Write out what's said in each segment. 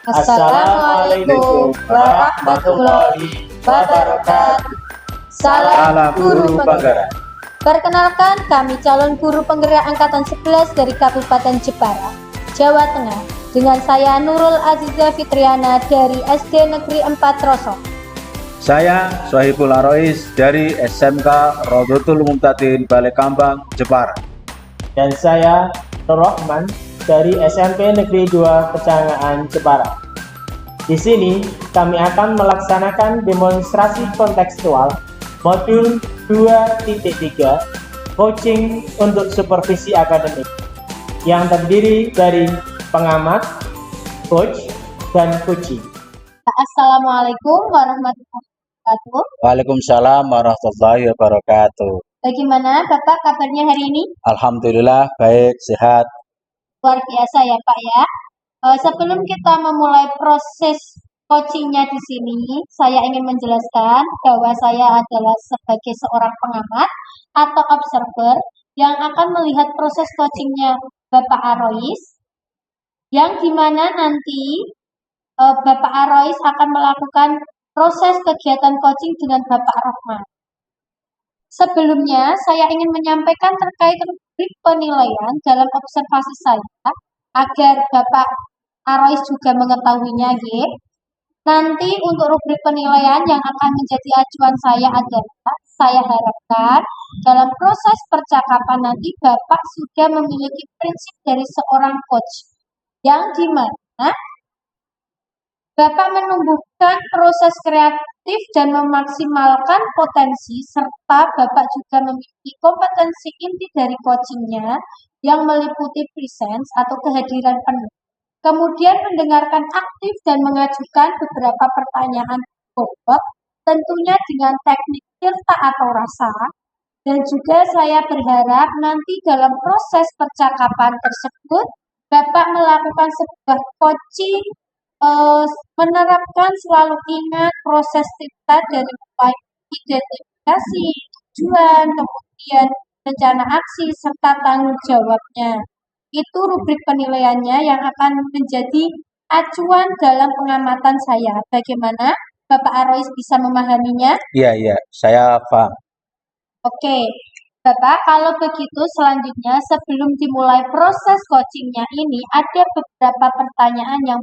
Assalamualaikum warahmatullahi wabarakatuh. Salam Guru Penggerak. Perkenalkan, kami calon guru penggerak angkatan 11 dari Kabupaten Jepara, Jawa Tengah. Dengan saya Nurul Aziza Fitriana dari SD Negeri 4 Trosok. Saya Sohibul Arois dari SMK Rodotul Mumtadin Balekambang, Jepara. Dan saya Nur Rahman dari SMP Negeri 2 Pecangaan, Jepara. Di sini kami akan melaksanakan demonstrasi kontekstual modul 2.3 coaching untuk supervisi akademik yang terdiri dari pengamat, coach, dan coaching. Assalamualaikum warahmatullahi wabarakatuh. Waalaikumsalam warahmatullahi wabarakatuh. Bagaimana Bapak kabarnya hari ini? Alhamdulillah baik, sehat. Luar biasa ya Pak ya. Sebelum kita memulai proses coachingnya di sini, saya ingin menjelaskan bahwa saya adalah sebagai seorang pengamat atau observer yang akan melihat proses coachingnya Bapak Arois, yang dimana nanti Bapak Arois akan melakukan proses kegiatan coaching dengan Bapak Rahman. Sebelumnya, saya ingin menyampaikan terkait rubrik penilaian dalam observasi saya, agar Bapak Arois juga mengetahuinya, ya. Nanti untuk rubrik penilaian yang akan menjadi acuan saya adalah, saya harapkan dalam proses percakapan nanti Bapak sudah memiliki prinsip dari seorang coach, yang dimana Bapak menumbuhkan proses kreatif dan memaksimalkan potensi, serta Bapak juga memiliki kompetensi inti dari coachingnya yang meliputi presence atau kehadiran penuh. Kemudian mendengarkan aktif dan mengajukan beberapa pertanyaan pokok, tentunya dengan teknik tirta atau rasa. Dan juga saya berharap nanti dalam proses percakapan tersebut, Bapak melakukan sebuah coaching, menerapkan selalu ingat proses tirta dari mulai identifikasi, tujuan, kemudian rencana aksi, serta tanggung jawabnya. Itu rubrik penilaiannya yang akan menjadi acuan dalam pengamatan saya. Bagaimana Bapak Arois bisa memahaminya? Iya, saya paham. Oke, Bapak, kalau begitu selanjutnya sebelum dimulai proses coachingnya ini, ada beberapa pertanyaan yang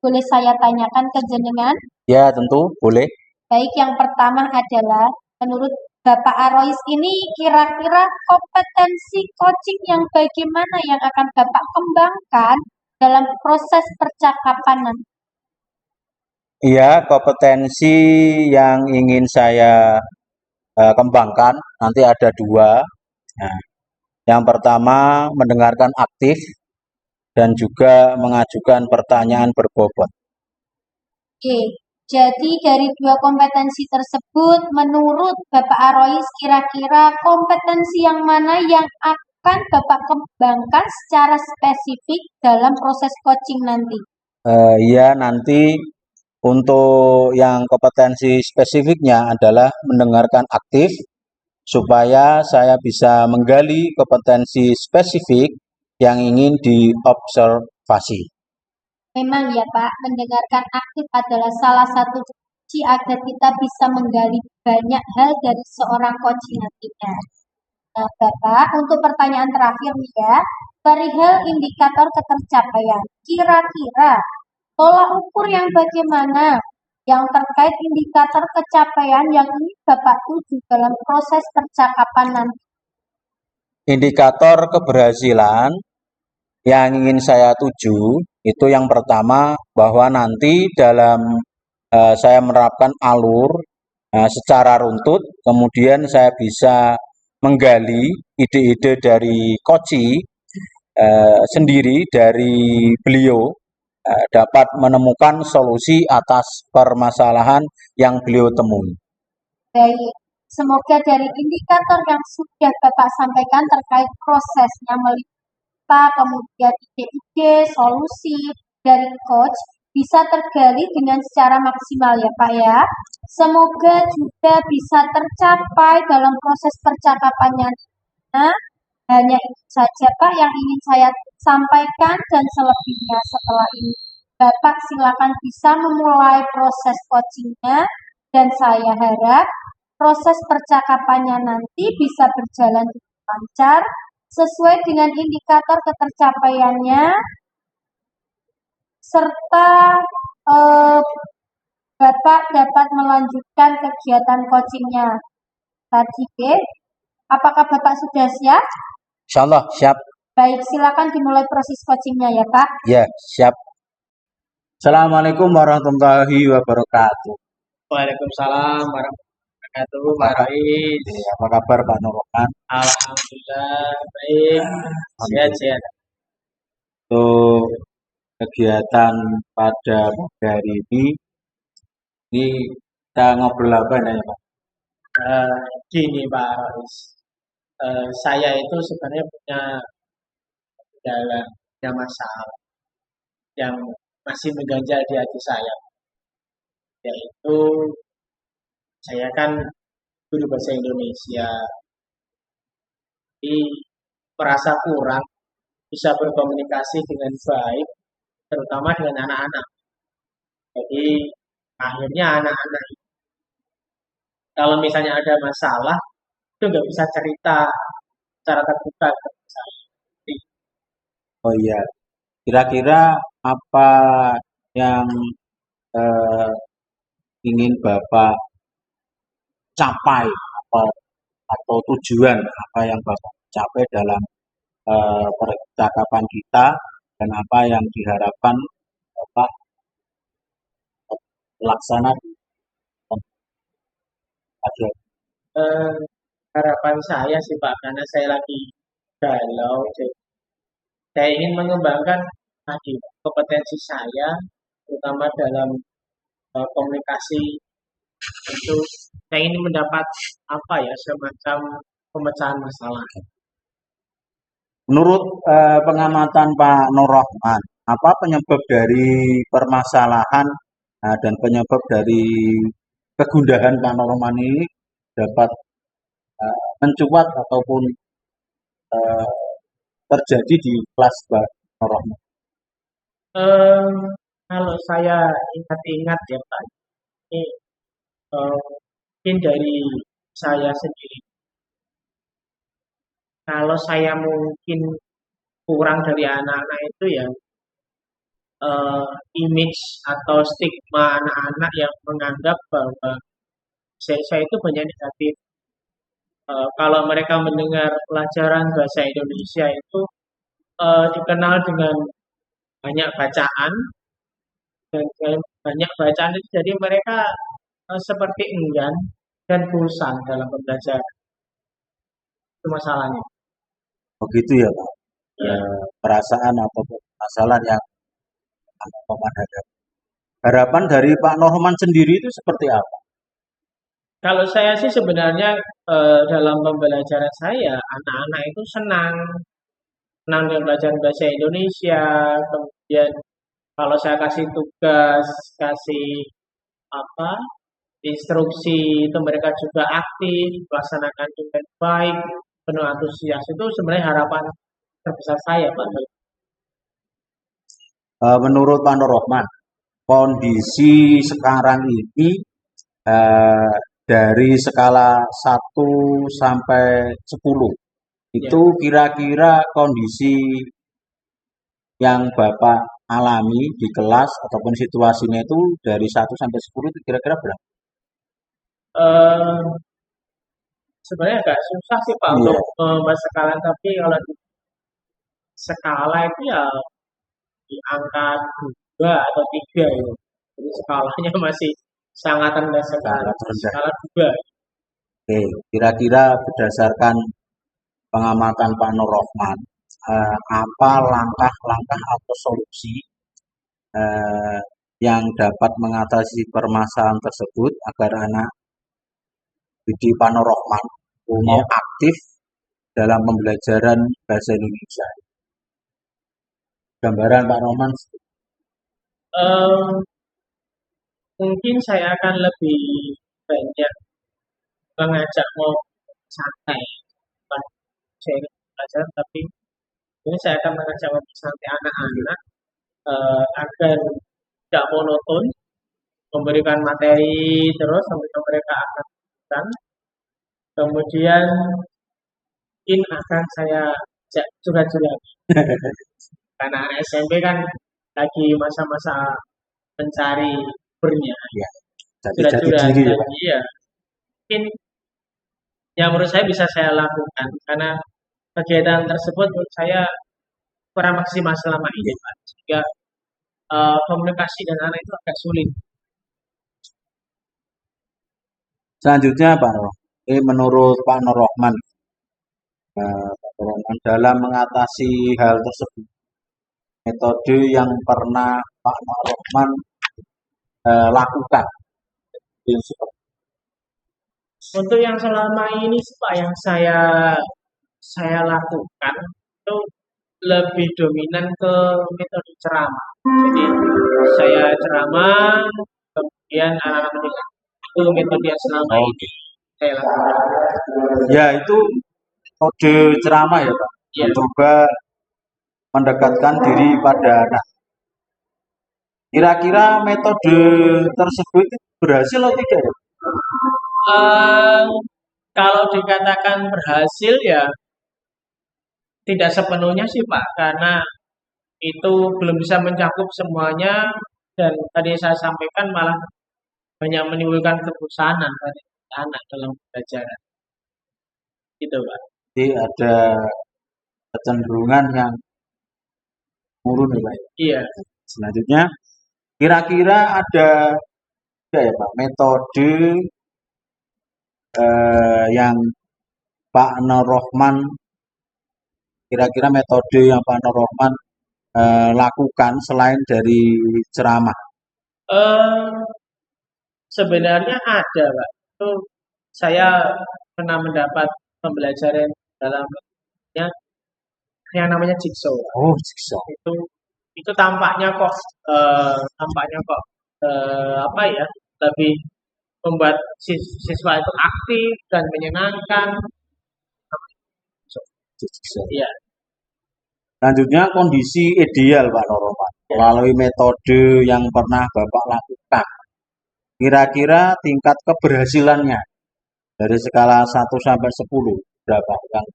boleh saya tanyakan ke jenengan? Ya, tentu boleh. Baik, yang pertama adalah, menurut Bapak Arois ini kira-kira kompetensi coaching yang bagaimana yang akan Bapak kembangkan dalam proses percakapan nanti? Iya, kompetensi yang ingin saya kembangkan nanti ada dua. Nah, yang pertama mendengarkan aktif dan juga mengajukan pertanyaan berbobot. Oke, jadi dari dua kompetensi tersebut, menurut Bapak Arois kira-kira kompetensi yang mana yang akan Bapak kembangkan secara spesifik dalam proses coaching nanti? Ya, nanti untuk yang kompetensi spesifiknya adalah mendengarkan aktif supaya saya bisa menggali kompetensi spesifik yang ingin diobservasi. Memang ya Pak, mendengarkan aktif adalah salah satu kunci agar kita bisa menggali banyak hal dari seorang coach nantinya. Nah Bapak, untuk pertanyaan terakhir nih ya, perihal indikator ketercapaian, kira-kira tolak ukur yang bagaimana yang terkait indikator kecapaian yang ini Bapak tuju dalam proses percakapan nanti? Indikator keberhasilan yang ingin saya tuju itu yang pertama bahwa nanti dalam saya menerapkan alur secara runtut, kemudian saya bisa menggali ide-ide dari coach sendiri dari beliau dapat menemukan solusi atas permasalahan yang beliau temui. Baik, semoga dari indikator yang sudah Bapak sampaikan terkait prosesnya melihat kemudian ide-ide, solusi dari coach bisa tergali dengan secara maksimal ya Pak ya. Semoga juga bisa tercapai dalam proses percakapannya. Nah, hanya itu saja Pak yang ingin saya sampaikan dan selebihnya setelah ini Bapak silakan bisa memulai proses coachingnya dan saya harap proses percakapannya nanti bisa berjalan dengan lancar sesuai dengan indikator ketercapaiannya serta eh, Bapak dapat melanjutkan kegiatan coachingnya tadi. Oke? Apakah Bapak sudah siap? Insya Allah siap. Baik, silakan dimulai proses coachingnya ya Pak. Ya, siap. Assalamualaikum warahmatullahi wabarakatuh. Waalaikumsalam warahmatullahi wabarakatuh, Pak Rais. Apa kabar Pak Nur Rahman? Alhamdulillah baik, sehat-sehat. Untuk kegiatan pada pagi hari ini kita ngobrol apa nih Pak? Gini Pak Rais, saya itu sebenarnya punya masalah yang masih mengganjal di hati saya, yaitu saya kan guru bahasa Indonesia, jadi merasa kurang bisa berkomunikasi dengan baik, terutama dengan anak-anak. Jadi akhirnya anak-anak kalau misalnya ada masalah itu nggak bisa cerita secara terbuka ke saya. Oh iya, kira-kira apa yang eh, ingin Bapak capai atau tujuan apa yang Bapak capai dalam percakapan kita dan apa yang diharapkan Bapak laksana di pagi hari. Eh, Harapan saya sih Pak, karena saya lagi galau, jadi saya ingin mengembangkan tadi kompetensi saya, terutama dalam komunikasi. Itu saya ingin mendapat apa ya, semacam pemecahan masalah. Menurut pengamatan Pak Nur Rahman, apa penyebab dari permasalahan dan penyebab dari kegundahan Pak Nur Rahman ini dapat mencuat ataupun eh, terjadi di kelas Pak Nur Rahman? Eh, Kalau saya ingat-ingat ya Pak, ini mungkin dari saya sendiri. Kalau saya mungkin kurang dari anak-anak itu ya, eh, image atau stigma anak-anak yang menganggap bahwa saya itu banyak negatif. Kalau mereka mendengar pelajaran bahasa Indonesia itu dikenal dengan banyak bacaan dan banyak bacaan itu jadi mereka seperti enggan dan bosan dalam pembelajaran. Itu masalahnya. Begitu ya Pak. Ya. Perasaan atau masalah yang Pak ada. Harapan dari Pak Nur Rahman sendiri itu seperti apa? Kalau saya sih sebenarnya dalam pembelajaran saya, anak-anak itu senang, senang dengan belajar bahasa Indonesia. Kemudian kalau saya kasih tugas, kasih apa instruksi, itu mereka juga aktif, melaksanakan dengan baik, penuh antusias. Itu sebenarnya harapan terbesar saya, Pak. Menurut Pak Nur Rahman, kondisi sekarang ini eh, dari skala 1 sampai 10 Ya. itu kira-kira kondisi yang Bapak alami di kelas ataupun situasinya itu dari 1 sampai 10 itu kira-kira berapa? Eh, Sebenarnya agak susah sih Pak Iya. untuk membahas skala, tapi kalau di skala itu ya di angka 2 atau 3 ya. Jadi skalanya masih sangat rendah sekali. Sangat rendah. Skala 2. Oke, kira-kira berdasarkan pengamatan Pak Nur Rahman, apa langkah-langkah atau solusi eh, yang dapat mengatasi permasalahan tersebut agar anak didik Pak Nur Rahman mau Ya. aktif dalam pembelajaran bahasa Indonesia? Gambaran Pak Rahman. Eh, Mungkin saya akan lebih banyak mengajak ngobrol santai. Bukan saya ingin belajar, tapi ini saya akan mengajak ngobrol santai anak-anak agar tidak monoton, memberikan materi terus sampai mereka akan lakukan. Kemudian mungkin akan saya ajak curhat-curhat karena anak SMP kan lagi masa-masa mencari bernya, Ya, jati curhat-curhat diri ya, dan Pak. iya mungkin yang menurut saya bisa saya lakukan karena kegiatan tersebut menurut saya kurang maksimal selama ini Pak. Sehingga komunikasi dengan anak itu agak sulit. Selanjutnya Pak Nur, menurut Pak Nur Rohman, Pak Nur Rohman dalam mengatasi hal tersebut, metode yang pernah Pak Nur Rohman lakukan, itu seperti Untuk yang selama ini sih, Pak yang saya lakukan itu lebih dominan ke metode ceramah. Jadi saya ceramah, kemudian anak-anak mendengar. Itu metode yang selama oh, ini saya lakukan. ya itu kode ceramah ya Pak, Iya. mencoba mendekatkan diri pada anak. Kira-kira metode tersebut berhasil atau tidak ya? Eh, kalau dikatakan berhasil ya tidak sepenuhnya sih Pak, karena itu belum bisa mencakup semuanya dan tadi saya sampaikan malah banyak menimbulkan kebosanan pada anak dalam belajar. Gitu Pak. Jadi ada kecenderungan yang menurun ya Pak. Iya. Selanjutnya, kira-kira ada ya Pak metode yang Pak Nur Rohman, kira-kira metode yang Pak Nur Rohman lakukan selain dari ceramah. Eh, sebenarnya ada Pak. Itu saya pernah mendapat pembelajaran dalam ya, yang namanya jigsaw. Oh, jigsaw. Itu tampaknya kok apa ya lebih membuat siswa itu aktif dan menyenangkan. Jigsaw. Iya. Selanjutnya kondisi ideal Pak Nur Rohman melalui metode yang pernah Bapak lakukan. Kira-kira tingkat keberhasilannya dari skala 1 sampai 10 berapa yang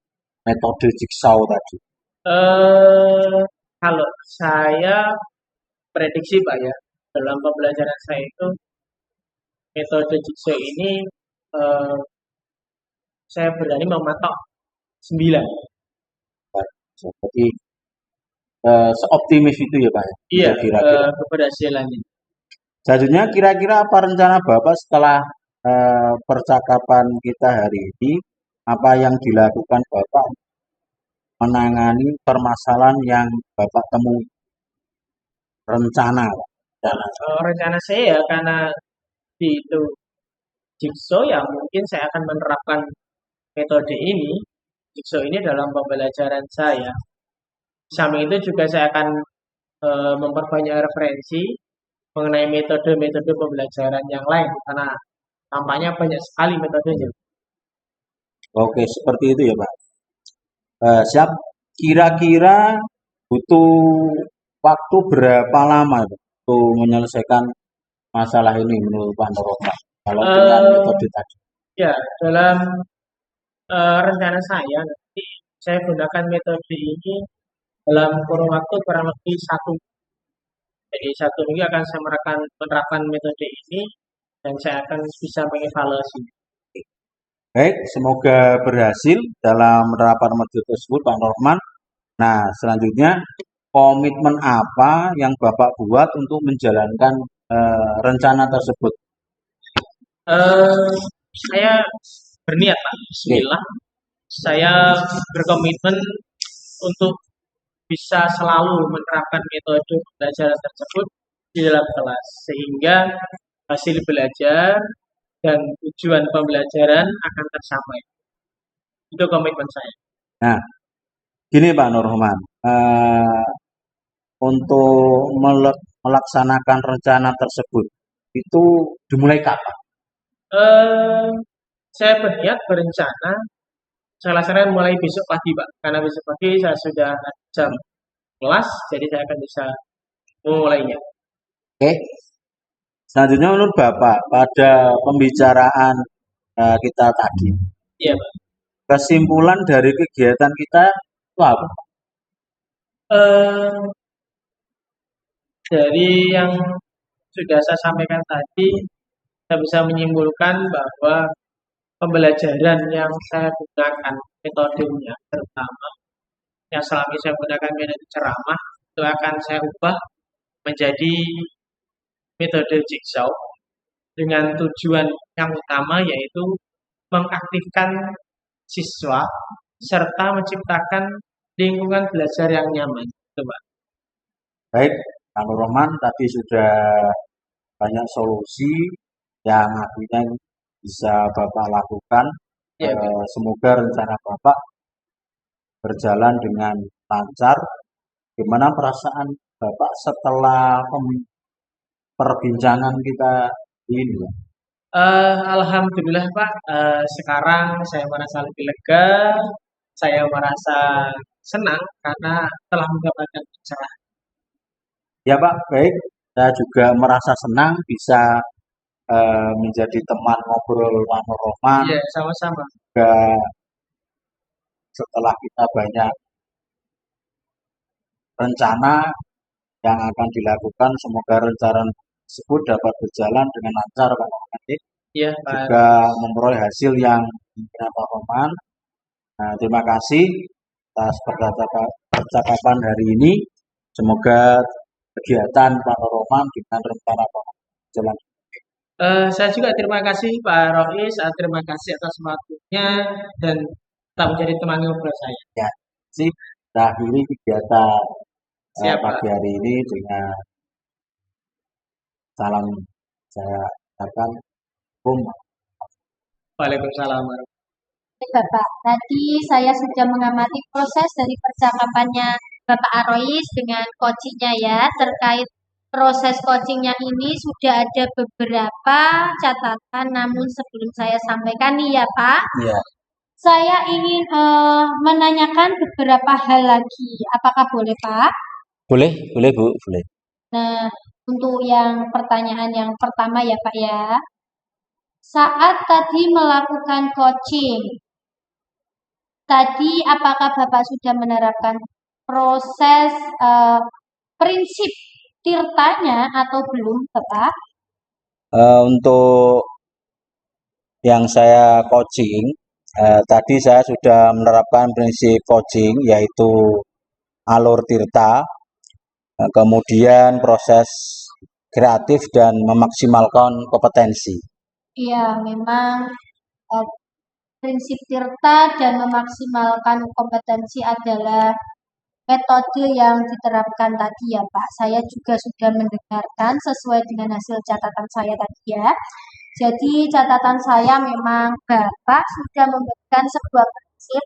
metode jigsaw tadi? Eh, kalau saya prediksi Pak ya dalam pembelajaran saya itu metode jigsaw ini eh, saya berani mematok 9. Jadi seoptimis itu ya Pak ya? Iya, Kira-kira. keberhasilannya. Selanjutnya kira-kira apa rencana Bapak setelah percakapan kita hari ini? Apa yang dilakukan Bapak menangani permasalahan yang Bapak temui? Rencana, Pak. Rencana saya ya karena di itu jigsaw ya mungkin saya akan menerapkan metode ini jigsaw ini dalam pembelajaran saya. Di samping itu juga saya akan memperbanyak referensi mengenai metode-metode pembelajaran yang lain karena tampaknya banyak sekali metodenya. Oke, seperti itu ya Pak. Siap. Kira-kira butuh waktu berapa lama Pak, untuk menyelesaikan masalah ini menurut Pak Nur Rohman? Kalau dengan Eh, metode tadi. ya dalam rencana saya nanti saya gunakan metode ini dalam kurun waktu kurang lebih 1. Jadi 1 minggu akan saya menerapkan metode ini dan saya akan bisa mengevaluasi. Baik, semoga berhasil dalam menerapkan metode tersebut Pak Nur Rohman. Nah, selanjutnya komitmen apa yang Bapak buat untuk menjalankan rencana tersebut? Eh, saya berniat Pak, Bismillah. Saya berkomitmen untuk bisa selalu menerapkan metode pembelajaran tersebut di dalam kelas sehingga hasil belajar dan tujuan pembelajaran akan tercapai. Itu komitmen saya. Nah, gini Pak Nur Rohman, untuk melaksanakan rencana tersebut itu dimulai kapan? Eh, saya berniat berencana saya laksanakan mulai besok pagi Pak, karena besok pagi saya sudah jam kelas, jadi saya akan bisa memulainya. Oke, selanjutnya menurut Bapak pada pembicaraan kita tadi, Iya, Pak. kesimpulan dari kegiatan kita itu apa? Eh, dari yang sudah saya sampaikan tadi, saya bisa menyimpulkan bahwa pembelajaran yang saya gunakan metodenya, terutama yang selama ini saya gunakan metode ceramah, itu akan saya ubah menjadi metode jigsaw dengan tujuan yang utama yaitu mengaktifkan siswa serta menciptakan lingkungan belajar yang nyaman. Coba. Baik, Pak Nur Rohman tadi sudah banyak solusi yang akhirnya bisa Bapak lakukan. Ya, Semoga rencana Bapak berjalan dengan lancar. Gimana perasaan Bapak setelah perbincangan kita ini? Alhamdulillah Pak, sekarang saya merasa lebih lega, saya merasa senang karena telah mendapatkan pencerahan. Ya Pak, baik. Saya juga merasa senang bisa menjadi teman ngobrol Pak Nur Rohman. Iya, sama-sama. Juga setelah kita banyak rencana yang akan dilakukan, semoga rencana tersebut dapat berjalan dengan lancar Pak Rohman. Iya, Pak. Juga memperoleh hasil yang diinginkan Pak Rohman. Nah, terima kasih atas percakapan hari ini. Semoga kegiatan Pak Nur Rohman dengan rencana Pak Rohman berjalan. Saya juga terima kasih Pak Rois, terima kasih atas waktunya dan telah menjadi teman ngobrol saya. Ya, sih, kita akhiri kegiatan Siap, Pak. pagi hari ini dengan salam saya katakan Waalaikumsalam. Oke, Bapak, tadi saya sudah mengamati proses dari percakapannya Bapak Arois dengan coachingnya ya. Terkait proses coachingnya ini sudah ada beberapa catatan, namun sebelum saya sampaikan nih ya Pak, ya. Saya ingin menanyakan beberapa hal lagi. Apakah boleh Pak? Boleh, boleh Bu, boleh. Nah, untuk yang pertanyaan yang pertama ya Pak ya. Saat tadi melakukan coaching, tadi apakah Bapak sudah menerapkan proses prinsip tirtanya atau belum Bapak? Untuk yang saya coaching, tadi saya sudah menerapkan prinsip coaching yaitu alur tirta, kemudian proses kreatif dan memaksimalkan kompetensi. Iya, memang eh, prinsip tirta dan memaksimalkan kompetensi adalah metode yang diterapkan tadi ya Pak. Saya juga sudah mendengarkan sesuai dengan hasil catatan saya tadi ya. Jadi catatan saya memang Bapak sudah memberikan sebuah prinsip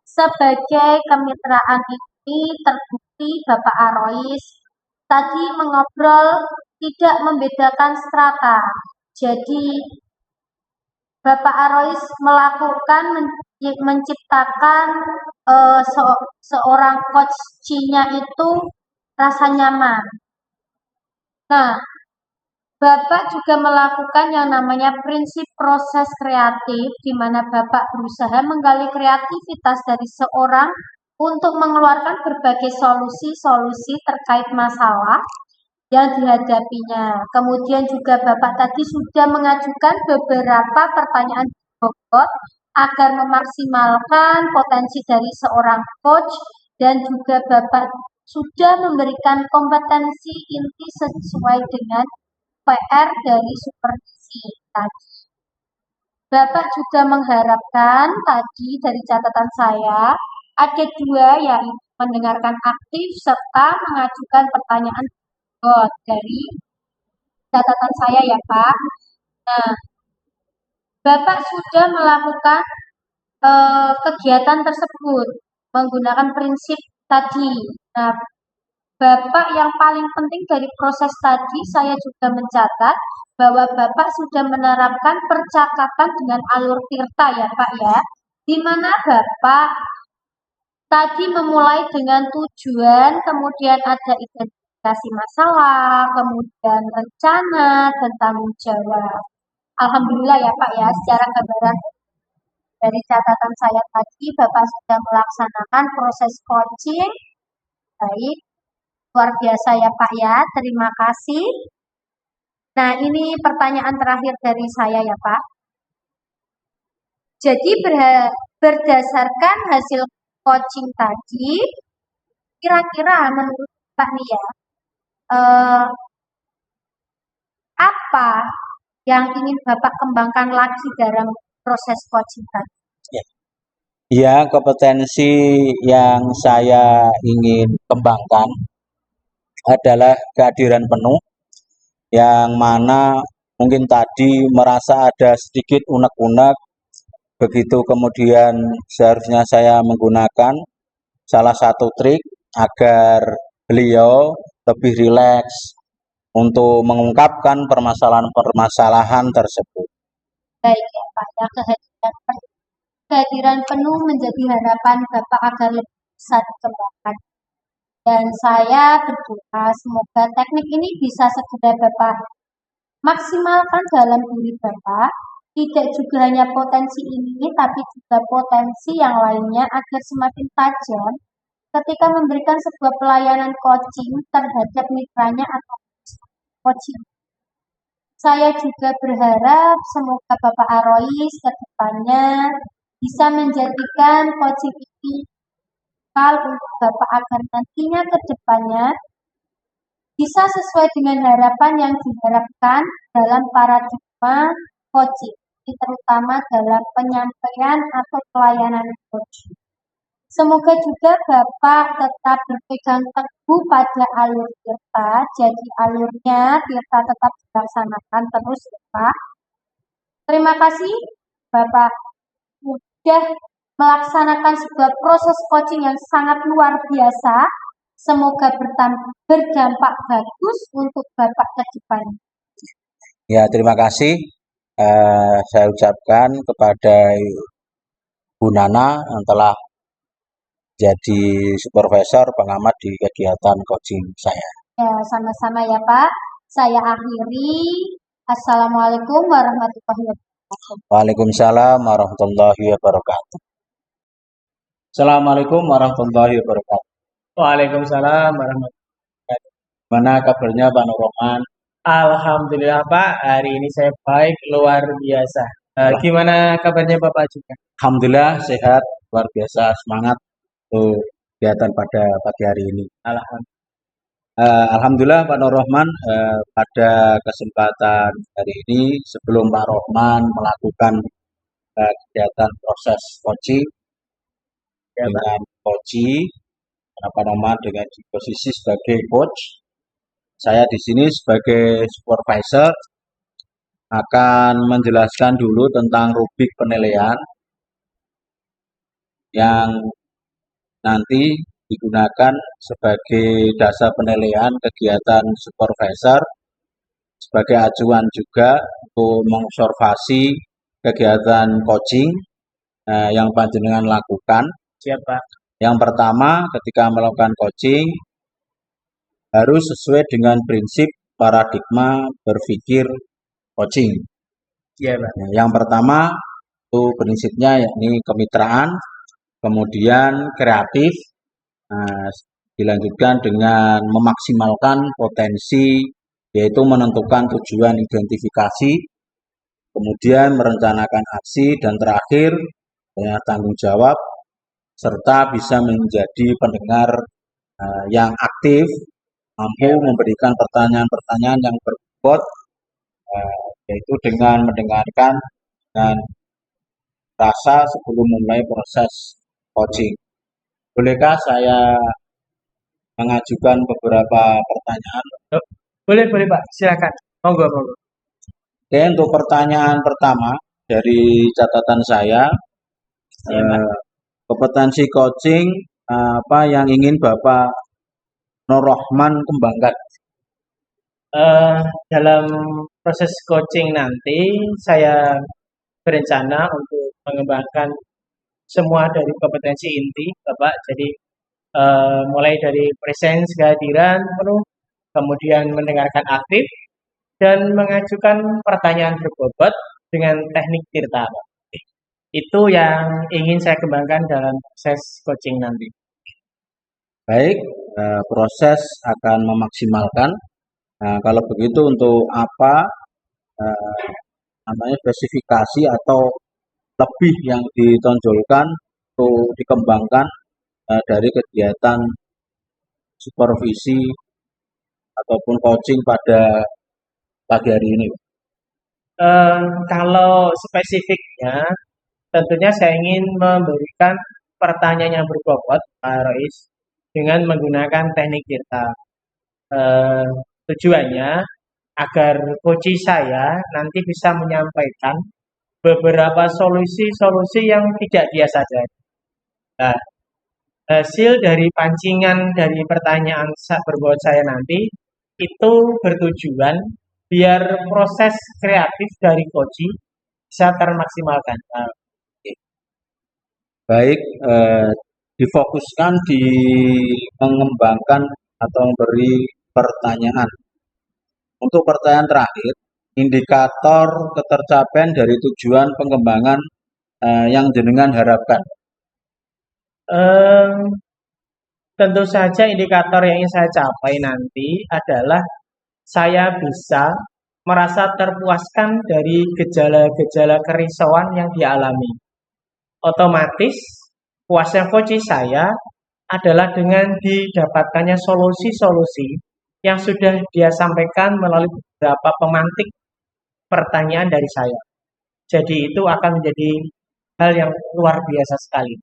sebagai kemitraan ini terbukti Bapak Arois tadi mengobrol tidak membedakan strata. Jadi Bapak Arois melakukan menciptakan seorang coach-nya itu rasa nyaman. Nah, Bapak juga melakukan yang namanya prinsip proses kreatif, di mana Bapak berusaha menggali kreativitas dari seorang untuk mengeluarkan berbagai solusi-solusi terkait masalah yang dihadapinya. Kemudian juga Bapak tadi sudah mengajukan beberapa pertanyaan bobot agar memaksimalkan potensi dari seorang coach dan juga Bapak sudah memberikan kompetensi inti sesuai dengan PR dari supervisi tadi. Bapak juga mengharapkan tadi dari catatan saya ada dua yaitu mendengarkan aktif serta mengajukan pertanyaan dari catatan saya ya Pak. Nah, Bapak sudah melakukan kegiatan tersebut menggunakan prinsip tadi. Nah, Bapak yang paling penting dari proses tadi saya juga mencatat bahwa Bapak sudah menerapkan percakapan dengan alur tirta ya Pak ya. Di mana Bapak tadi memulai dengan tujuan, kemudian ada identitas, identifikasi masalah, kemudian rencana, dan tanggung jawab. Alhamdulillah ya Pak ya, secara gambaran dari catatan saya tadi, Bapak sudah melaksanakan proses coaching. Baik, luar biasa ya Pak ya, terima kasih. Nah, ini pertanyaan terakhir dari saya ya Pak. Jadi berdasarkan hasil coaching tadi, kira-kira menurut Pak nih ya, apa yang ingin Bapak kembangkan lagi dalam proses coaching tadi? Ya, kompetensi yang saya ingin kembangkan adalah kehadiran penuh, yang mana mungkin tadi merasa ada sedikit unek-unek, begitu kemudian seharusnya saya menggunakan salah satu trik agar beliau lebih rileks untuk mengungkapkan permasalahan-permasalahan tersebut. Baik ya Pak, ya kehadiran penuh menjadi harapan Bapak agar lebih bisa dikembangkan. Dan saya berdoa semoga teknik ini bisa segera Bapak maksimalkan dalam diri Bapak. Tidak juga hanya potensi ini, tapi juga potensi yang lainnya agar semakin tajam ketika memberikan sebuah pelayanan coaching terhadap mitranya atau coaching. Saya juga berharap semoga Bapak Arois ke depannya bisa menjadikan coaching ini hal untuk Bapak agar nantinya ke depannya bisa sesuai dengan harapan yang diharapkan dalam paradigma coaching, terutama dalam penyampaian atau pelayanan coaching. Semoga juga Bapak tetap berpegang teguh pada alur Tirta, jadi alurnya Tirta tetap dilaksanakan terus Pak. Terima kasih Bapak sudah melaksanakan sebuah proses coaching yang sangat luar biasa. Semoga berdampak bagus untuk Bapak ke depan. Ya, terima kasih. Saya ucapkan kepada Bu Nana yang telah jadi supervisor pengamat di kegiatan coaching saya. Ya, sama-sama ya Pak. Saya akhiri. Assalamualaikum warahmatullahi wabarakatuh. Waalaikumsalam warahmatullahi wabarakatuh. Assalamualaikum warahmatullahi wabarakatuh. Waalaikumsalam warahmatullahi wabarakatuh. Mana kabarnya Pak Nur Rahman? Alhamdulillah Pak, hari ini saya baik luar biasa. Gimana kabarnya Bapak juga? Alhamdulillah sehat, luar biasa, semangat untuk kegiatan pada pagi hari ini. Alhamdulillah Pak Nur Rahman, pada kesempatan hari ini sebelum Pak Rahman melakukan kegiatan proses coaching dengan coaching, Pak Rahman dengan di posisi sebagai coach, saya di sini sebagai supervisor akan menjelaskan dulu tentang rubrik penilaian yang nanti digunakan sebagai dasar penilaian kegiatan supervisor, sebagai acuan juga untuk mengobservasi kegiatan coaching yang panjenengan lakukan. Siapa? Yang pertama, ketika melakukan coaching harus sesuai dengan prinsip paradigma berpikir coaching. Iya, Pak. Yang pertama itu prinsipnya yakni kemitraan, kemudian kreatif, dilanjutkan dengan memaksimalkan potensi, yaitu menentukan tujuan identifikasi, kemudian merencanakan aksi, dan terakhir tanggung jawab, serta bisa menjadi pendengar yang aktif, mampu memberikan pertanyaan-pertanyaan yang berbobot, yaitu dengan mendengarkan dan rasa sebelum memulai proses coaching. Bolehkah saya mengajukan beberapa pertanyaan? Boleh Pak, silakan. Monggo. Oke, untuk pertanyaan pertama dari catatan saya, kompetensi coaching apa yang ingin Bapak Nur Rahman kembangkan? Dalam proses coaching nanti saya berencana untuk mengembangkan semua dari kompetensi inti Bapak. Jadi mulai dari presence, kehadiran penuh, kemudian mendengarkan aktif, dan mengajukan pertanyaan berbobot dengan teknik tirta. Itu yang ingin saya kembangkan dalam proses coaching nanti. Baik, proses akan memaksimalkan. Nah, kalau begitu untuk apa eh, namanya spesifikasi atau lebih yang ditonjolkan untuk dikembangkan dari kegiatan supervisi ataupun coaching pada pagi hari ini? Kalau spesifiknya, tentunya saya ingin memberikan pertanyaan yang berbobot, Pak Rois, dengan menggunakan teknik tirta. Eh, Tujuannya agar coach saya nanti bisa menyampaikan beberapa solusi-solusi yang tidak dia sadari. Nah, hasil dari pancingan dari pertanyaan berbobot saya nanti itu bertujuan biar proses kreatif dari coach bisa termaksimalkan. Nah, Baik, difokuskan di mengembangkan atau memberi pertanyaan. Untuk pertanyaan terakhir, indikator ketercapaian dari tujuan pengembangan yang jenengan harapkan. eh, tentu saja indikator yang ingin saya capai nanti adalah saya bisa merasa terpuaskan dari gejala-gejala kerisauan yang dialami. Otomatis puasnya coach saya adalah dengan didapatkannya solusi-solusi yang sudah dia sampaikan melalui beberapa pemantik pertanyaan dari saya. Jadi itu akan menjadi hal yang luar biasa sekali.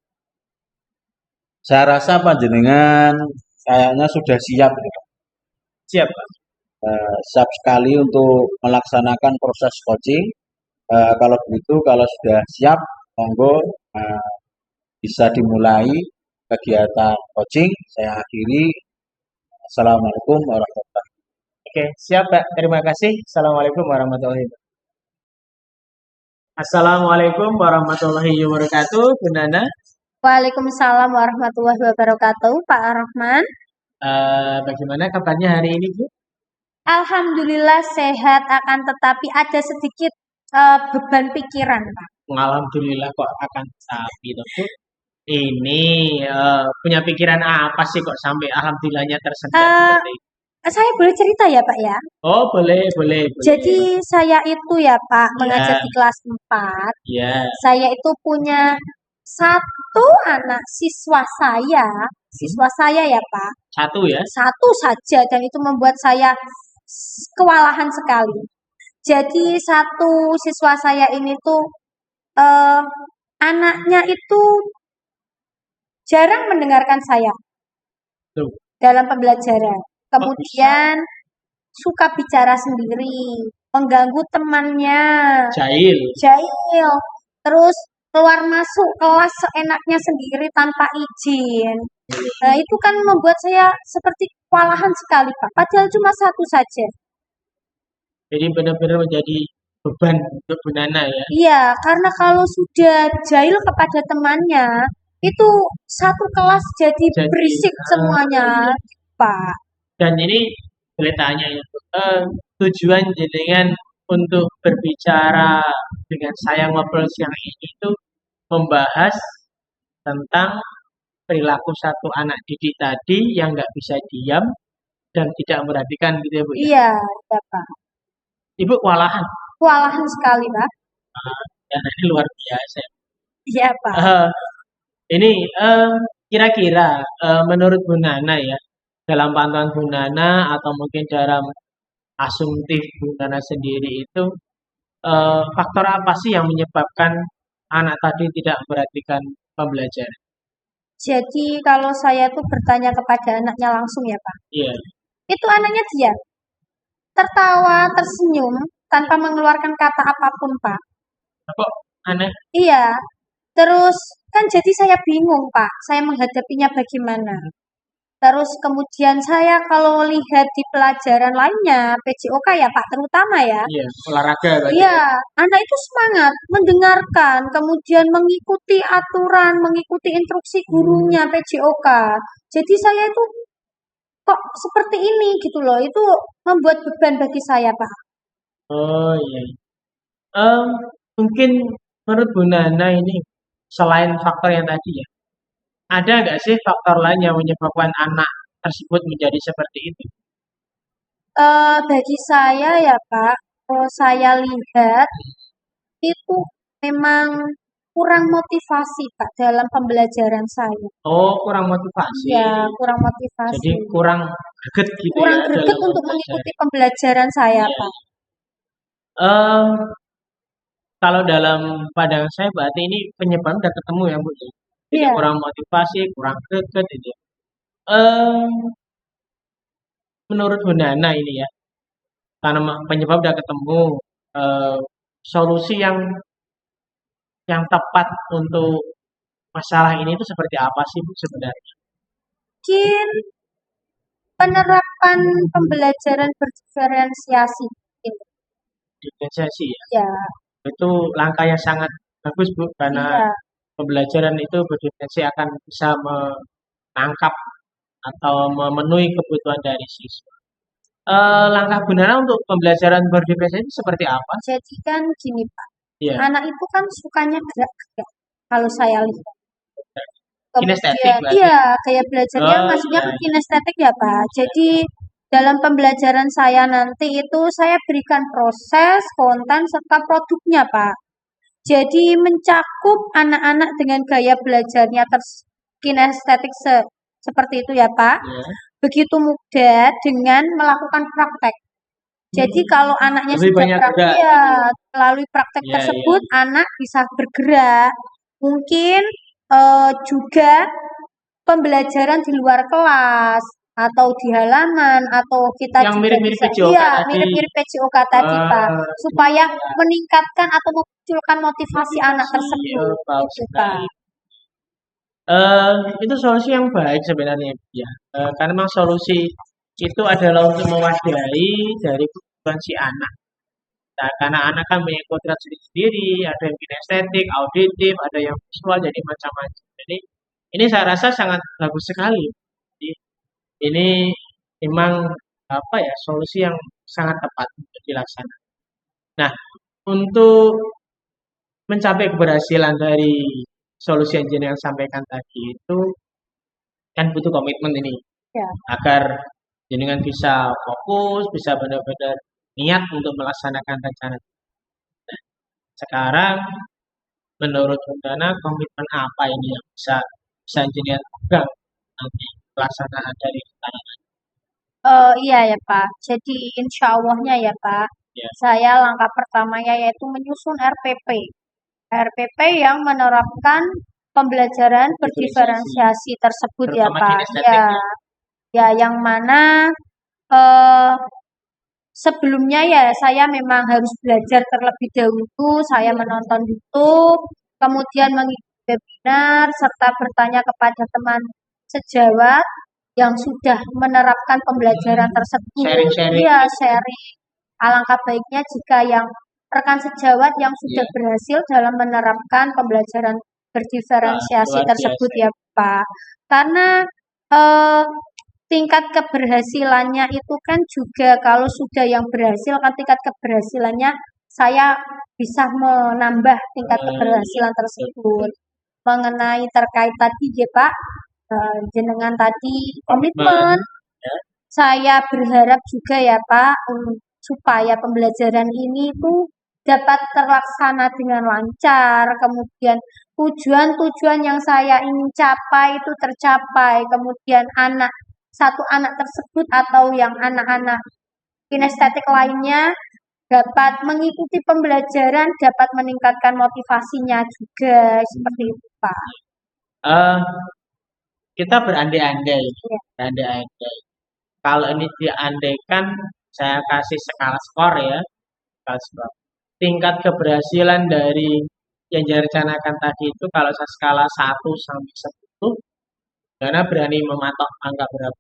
Saya rasa panjenengan kayaknya sudah siap, Siap, Pak. siap sekali untuk melaksanakan proses coaching. Kalau begitu, kalau sudah siap, monggo bisa dimulai kegiatan coaching. Saya akhiri. Assalamualaikum warahmatullahi wabarakatuh. Oke, siap, Pak. Terima kasih. Assalamualaikum warahmatullahi wabarakatuh. Assalamualaikum warahmatullahi wabarakatuh, Bu Nana. Waalaikumsalam warahmatullahi wabarakatuh, Pak Rahman. Bagaimana kabarnya hari ini, Bu? Alhamdulillah sehat, akan tetapi ada sedikit beban pikiran, Pak. Alhamdulillah kok akan sapi toh, Bu. Ini punya pikiran apa sih kok sampai alhamdulillahnya tersendat Eh, seperti itu? saya boleh cerita ya, Pak ya? Oh, boleh, boleh, boleh. Jadi saya itu ya, Pak, mengajar Ya, di kelas 4. ya. Saya itu punya satu anak siswa saya ya, Pak. Satu ya. Satu saja dan itu membuat saya kewalahan sekali. Jadi satu siswa saya ini tuh eh, anaknya itu jarang mendengarkan saya Tuh. dalam pembelajaran. Kok bisa? Kemudian suka bicara sendiri, mengganggu temannya, Jahil. jahil, terus keluar masuk kelas seenaknya sendiri tanpa izin. Nah, itu kan membuat saya seperti kewalahan sekali, Pak. Padahal cuma satu saja. Jadi benar-benar menjadi beban untuk Bu Nana ya. Iya, karena kalau sudah jahil kepada temannya, itu satu kelas jadi Jadi berisik semuanya, Pak. dan ini boleh tanya ya, Bu. Tujuan jenengan untuk berbicara dengan saya ngobrol siang ini itu membahas tentang perilaku satu anak didik tadi yang nggak bisa diam dan tidak memperhatikan gitu ya, Bu ya. Iya, ya, Pak. Ibu kewalahan. Kewalahan sekali, Pak. Dan ini luar biasa. Iya, Pak. Eh, ini kira-kira menurut Bu Nana ya, dalam pantauan Bu Nana atau mungkin dalam asumtif Bu Nana sendiri itu faktor apa sih yang menyebabkan anak tadi tidak memperhatikan pembelajaran? Jadi kalau saya tuh bertanya kepada anaknya langsung ya, Pak. Iya. Itu anaknya diam, tertawa, tersenyum, tanpa mengeluarkan kata apapun, Pak. Kok aneh? Iya, terus kan jadi saya bingung, Pak. Saya menghadapinya bagaimana. Terus kemudian saya kalau lihat di pelajaran lainnya, PJOK ya Pak, terutama ya. Iya, olahraga berarti. Iya, anak itu semangat mendengarkan, kemudian mengikuti aturan, mengikuti instruksi gurunya PJOK. Jadi saya itu kok seperti ini gitu loh. Itu membuat beban bagi saya, Pak. Oh iya. Em, Mungkin menurut Bu Nana ini selain faktor yang tadi ya, ada nggak sih faktor lain yang menyebabkan anak tersebut menjadi seperti itu? Bagi saya ya Pak, kalau saya lihat itu memang kurang motivasi Pak dalam pembelajaran saya. Oh, kurang motivasi. Iya, kurang Jadi motivasi. kurang greget gitu Kurang ya greget dalam untuk belajar. mengikuti pembelajaran saya Iya. Pak. Em, Kalau dalam pandangan saya berarti ini penyebab udah ketemu ya Bu. Jadi Iya, kurang motivasi, kurang greget gitu. Em, Menurut Bu Nana ini ya, karena penyebab udah ketemu, eh, solusi yang tepat untuk masalah ini itu seperti apa sih Bu sebenarnya? mungkin penerapan pembelajaran berdiferensiasi. Diferensiasi ya. Ya, Itu langkah yang sangat bagus Bu, karena iya. pembelajaran itu berdiferensi akan bisa menangkap atau memenuhi kebutuhan dari siswa. Langkah benar untuk pembelajaran berdiferensiasi itu seperti apa? Jadi kan gini Pak, Iya, anak itu kan sukanya gerak-gerak. Kalau saya lihat. kinestetik Kemudian berarti. iya, gaya belajarnya Oh maksudnya iya, ke iya. kinestetik ya, Pak. Jadi dalam pembelajaran saya nanti itu saya berikan proses, konten, serta produknya, Pak. Jadi mencakup anak-anak dengan gaya belajarnya kinestetik seperti itu ya, Pak. Iya. Begitu mudah dengan melakukan praktek. Jadi kalau anaknya Lebih sudah banyak gerak. ya, melalui praktek Iya, iya. tersebut anak bisa bergerak. Mungkin juga pembelajaran di luar kelas atau di halaman atau kita Yang juga mirip-mirip bisa PJOK iya tadi. mirip-mirip PJOK tadi Pak supaya meningkatkan atau memunculkan motivasi anak Motivasi, tersebut bagus itu Pak. sekali. Itu solusi yang baik sebenarnya ya. Karena memang solusi itu adalah untuk mewadahi dari kebutuhan si anak. Nah, karena anak kan punya kodrat sendiri-sendiri, ada yang kinestetik, auditif, ada yang visual, jadi macam-macam. Jadi ini saya rasa sangat bagus sekali. Jadi, ini memang apa ya solusi yang sangat tepat untuk dilaksanakan. Nah, untuk mencapai keberhasilan dari solusi yang jenengan sampaikan tadi itu kan butuh komitmen ini Ya. agar jenengan bisa fokus, bisa benar-benar niat untuk melaksanakan rencana. Sekarang menurut Undana komitmen apa ini yang bisa jenengan pegang nanti pelaksanaan dari rencana? Iya ya Pak. Jadi insya Allahnya ya Pak, Ya, saya langkah pertamanya yaitu menyusun RPP. RPP yang menerapkan pembelajaran diferensiasi, berdiferensiasi tersebut ya terutama Pak. kinestetik Ya, ya. ya yang mana eh, sebelumnya ya saya memang harus belajar terlebih dahulu, saya menonton YouTube, kemudian mengikuti webinar, serta bertanya kepada teman sejawat yang sudah menerapkan pembelajaran tersebut. Sharing-sharing Iya, gitu ya. sharing. Alangkah baiknya jika yang rekan sejawat yang sudah Iya, berhasil dalam menerapkan pembelajaran wah, berdiferensiasi luar tersebut biasa. ya, Pak. Karena eh, tingkat keberhasilannya itu kan juga kalau sudah yang berhasil kan tingkat keberhasilannya saya bisa menambah tingkat Iya, keberhasilan betul. tersebut. Mengenai terkait tadi ya Pak, jenengan tadi Komitmen komitmen, ya. saya berharap juga ya Pak supaya pembelajaran ini tuh dapat terlaksana dengan lancar, kemudian tujuan-tujuan yang saya ingin capai itu tercapai, kemudian satu anak tersebut atau yang anak-anak kinestetik lainnya dapat mengikuti pembelajaran, dapat meningkatkan motivasinya juga, seperti itu Pak. Eh, kita berandai-andai, Ya. berandai-andai. Kalau ini diandaikan, saya kasih skala skor ya, skala skor. Tingkat keberhasilan dari yang direncanakan tadi itu kalau saya skala 1 sampai 10, karena berani mematok angka berapa?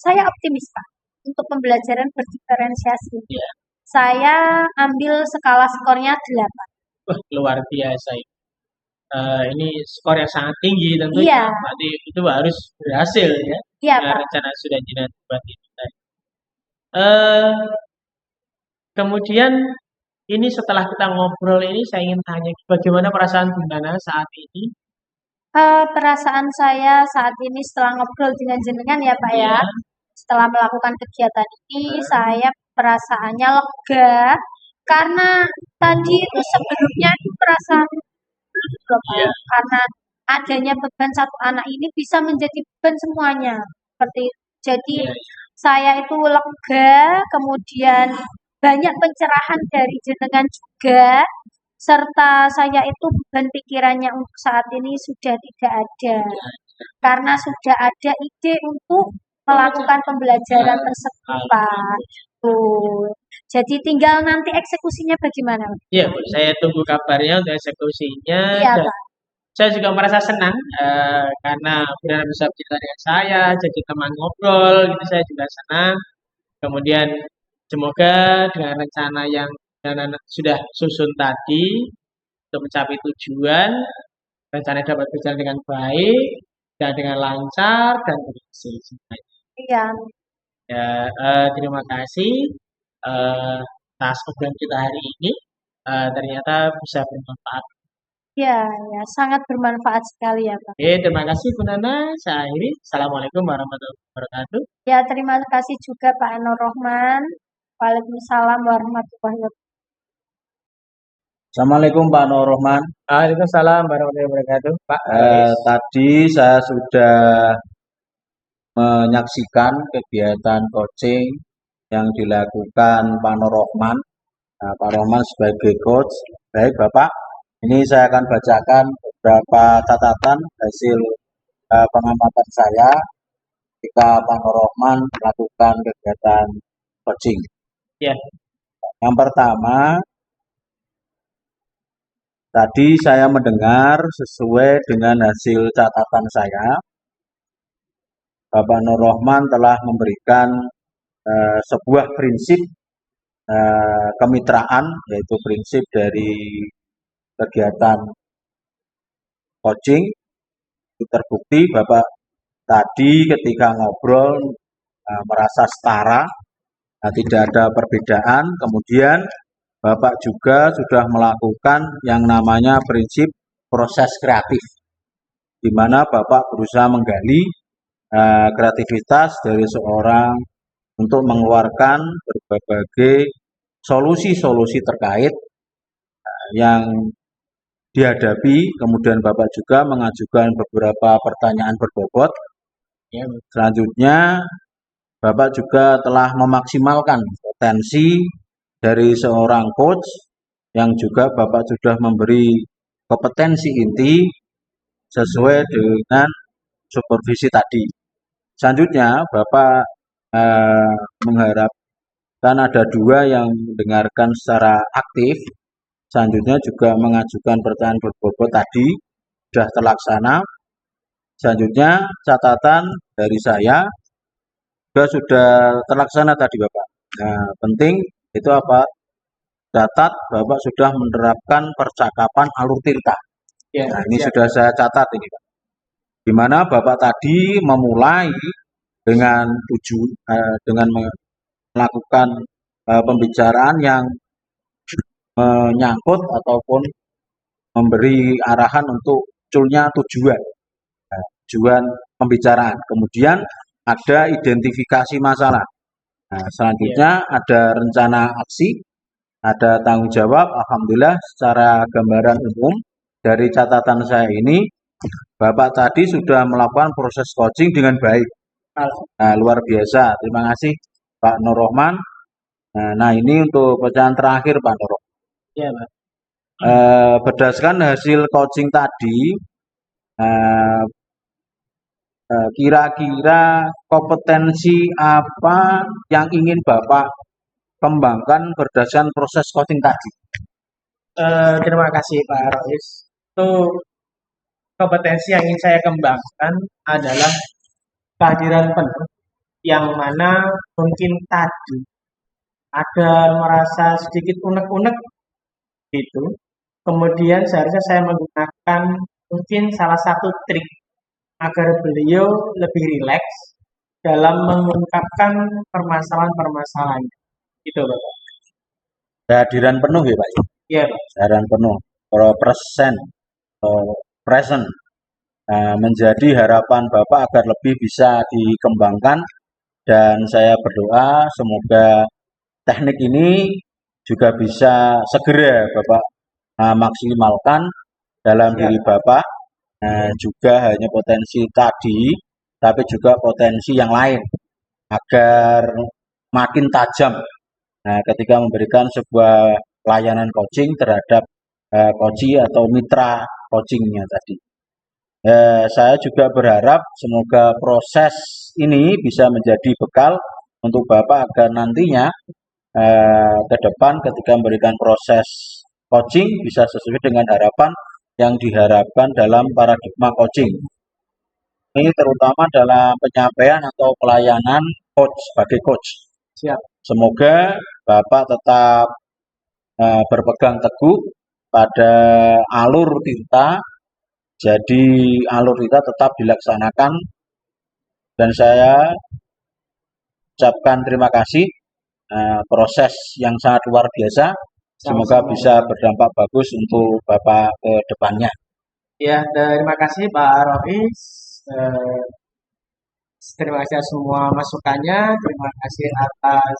Saya optimis Pak untuk pembelajaran berdiferensiasi. Ya, Saya ambil skala skornya 8. wah, luar biasa ini. Ini skor yang sangat tinggi tentunya, Iya, berarti itu harus berhasil ya. Iya, dengan Pak. rencana sudah jenengan buat itu tadi. Eh, Kemudian ini setelah kita ngobrol ini saya ingin tanya bagaimana perasaan Bu Nana saat ini? Perasaan saya saat ini setelah ngobrol dengan jenengan ya Pak ya, Iya, setelah melakukan kegiatan ini eh, saya perasaannya lega karena tadi itu sebelumnya itu merasa juga Pak, iya, karena adanya beban satu anak ini bisa menjadi beban semuanya. Seperti itu. Jadi iya, saya itu lega, kemudian banyak pencerahan dari jenengan juga, serta saya itu beban pikirannya untuk saat ini sudah tidak ada. Karena sudah ada ide untuk melakukan pembelajaran tersebut, Pak. Tuh. Jadi tinggal nanti eksekusinya bagaimana? iya, Bu. Saya tunggu kabarnya untuk eksekusinya Iya, dan Pak. saya juga merasa senang karena benar bisa bercerita dengan saya, jadi teman ngobrol, gitu saya juga senang. Kemudian semoga dengan rencana yang dan sudah susun tadi untuk mencapai tujuan, rencana dapat berjalan dengan baik dan dengan lancar dan berhasil semuanya. Iya, Ya, terima kasih atas obrolan kita hari ini. Ternyata bisa bermanfaat. iya, ya, sangat bermanfaat sekali ya, Pak. Oke, terima kasih Bu Nana. Saya akhiri. Assalamualaikum warahmatullahi wabarakatuh. Ya, terima kasih juga Pak Nur Rohman. Waalaikumsalam warahmatullahi wabarakatuh. Assalamualaikum Pak Nur Rohman. Waalaikumsalam warahmatullahi wabarakatuh. Pak Rois. Tadi saya sudah menyaksikan kegiatan coaching yang dilakukan Pak Nur Rohman. Nah, Pak Rohman sebagai coach. Baik Bapak, ini saya akan bacakan beberapa catatan hasil pengamatan saya ketika Pak Nur Rohman melakukan kegiatan coaching. Ya, Yang pertama, tadi saya mendengar sesuai dengan hasil catatan saya, Bapak Nur Rohman telah memberikan sebuah prinsip kemitraan, yaitu prinsip dari kegiatan coaching. Itu terbukti Bapak tadi ketika ngobrol merasa setara, tidak ada perbedaan. Kemudian Bapak juga sudah melakukan yang namanya prinsip proses kreatif, di mana Bapak berusaha menggali kreativitas dari seorang untuk mengeluarkan berbagai solusi-solusi terkait yang dihadapi. Kemudian Bapak juga mengajukan beberapa pertanyaan berbobot. ya, Selanjutnya Bapak juga telah memaksimalkan potensi dari seorang coach yang juga Bapak sudah memberi kompetensi inti sesuai dengan supervisi tadi. Selanjutnya Bapak eh, mengharapkan ada dua yang mendengarkan secara aktif. Selanjutnya juga mengajukan pertanyaan berbobot tadi sudah terlaksana. Selanjutnya catatan dari saya juga sudah terlaksana tadi Bapak. Nah, penting itu apa? Catat Bapak sudah menerapkan percakapan alur tirta. ya, Nah, ini siap. sudah saya catat ini Pak. Di mana Bapak tadi memulai dengan dengan melakukan pembicaraan yang menyangkut ataupun memberi arahan untuk munculnya tujuan, tujuan pembicaraan. Kemudian ada identifikasi masalah. Nah, Ya, selanjutnya ada rencana aksi, ada tanggung jawab. Alhamdulillah secara gambaran umum dari catatan saya ini, Bapak tadi sudah melakukan proses coaching dengan baik. Nah, luar biasa. Terima kasih Pak Nur Rohman. Nah, ini untuk pecahan terakhir Pak Nur Rohman. ya, Pak. Berdasarkan hasil coaching tadi, eh, kira-kira kompetensi apa yang ingin Bapak kembangkan berdasarkan proses coaching tadi? Terima kasih Pak Rois. Itu kompetensi yang ingin saya kembangkan adalah kehadiran penuh yang mana mungkin tadi ada merasa sedikit unek-unek gitu. Kemudian seharusnya saya menggunakan mungkin salah satu trik agar beliau lebih rileks dalam mengungkapkan permasalahan-permasalahan. Gitu, Bapak. Kehadiran penuh ya Pak. Iya, Pak. Kehadiran penuh. Kalau present menjadi harapan Bapak agar lebih bisa dikembangkan dan saya berdoa semoga teknik ini juga bisa segera Bapak maksimalkan dalam Siap. diri Bapak. Juga hanya potensi tadi, tapi juga potensi yang lain agar makin tajam. Ketika memberikan sebuah layanan coaching terhadap coachee atau mitra coachingnya tadi. Saya juga berharap semoga proses ini bisa menjadi bekal untuk Bapak agar nantinya ke depan ketika memberikan proses coaching bisa sesuai dengan harapan yang diharapkan dalam paradigma coaching. Ini terutama dalam penyampaian atau pelayanan coach sebagai coach. Siap. Semoga Bapak tetap berpegang teguh pada alur tinta, jadi alur tinta tetap dilaksanakan dan saya ucapkan terima kasih proses yang sangat luar biasa. Semoga Sama-sama. bisa berdampak bagus untuk Bapak ke depannya. Ya, terima kasih Pak Rois. Terima kasih atas semua masukannya. Terima kasih atas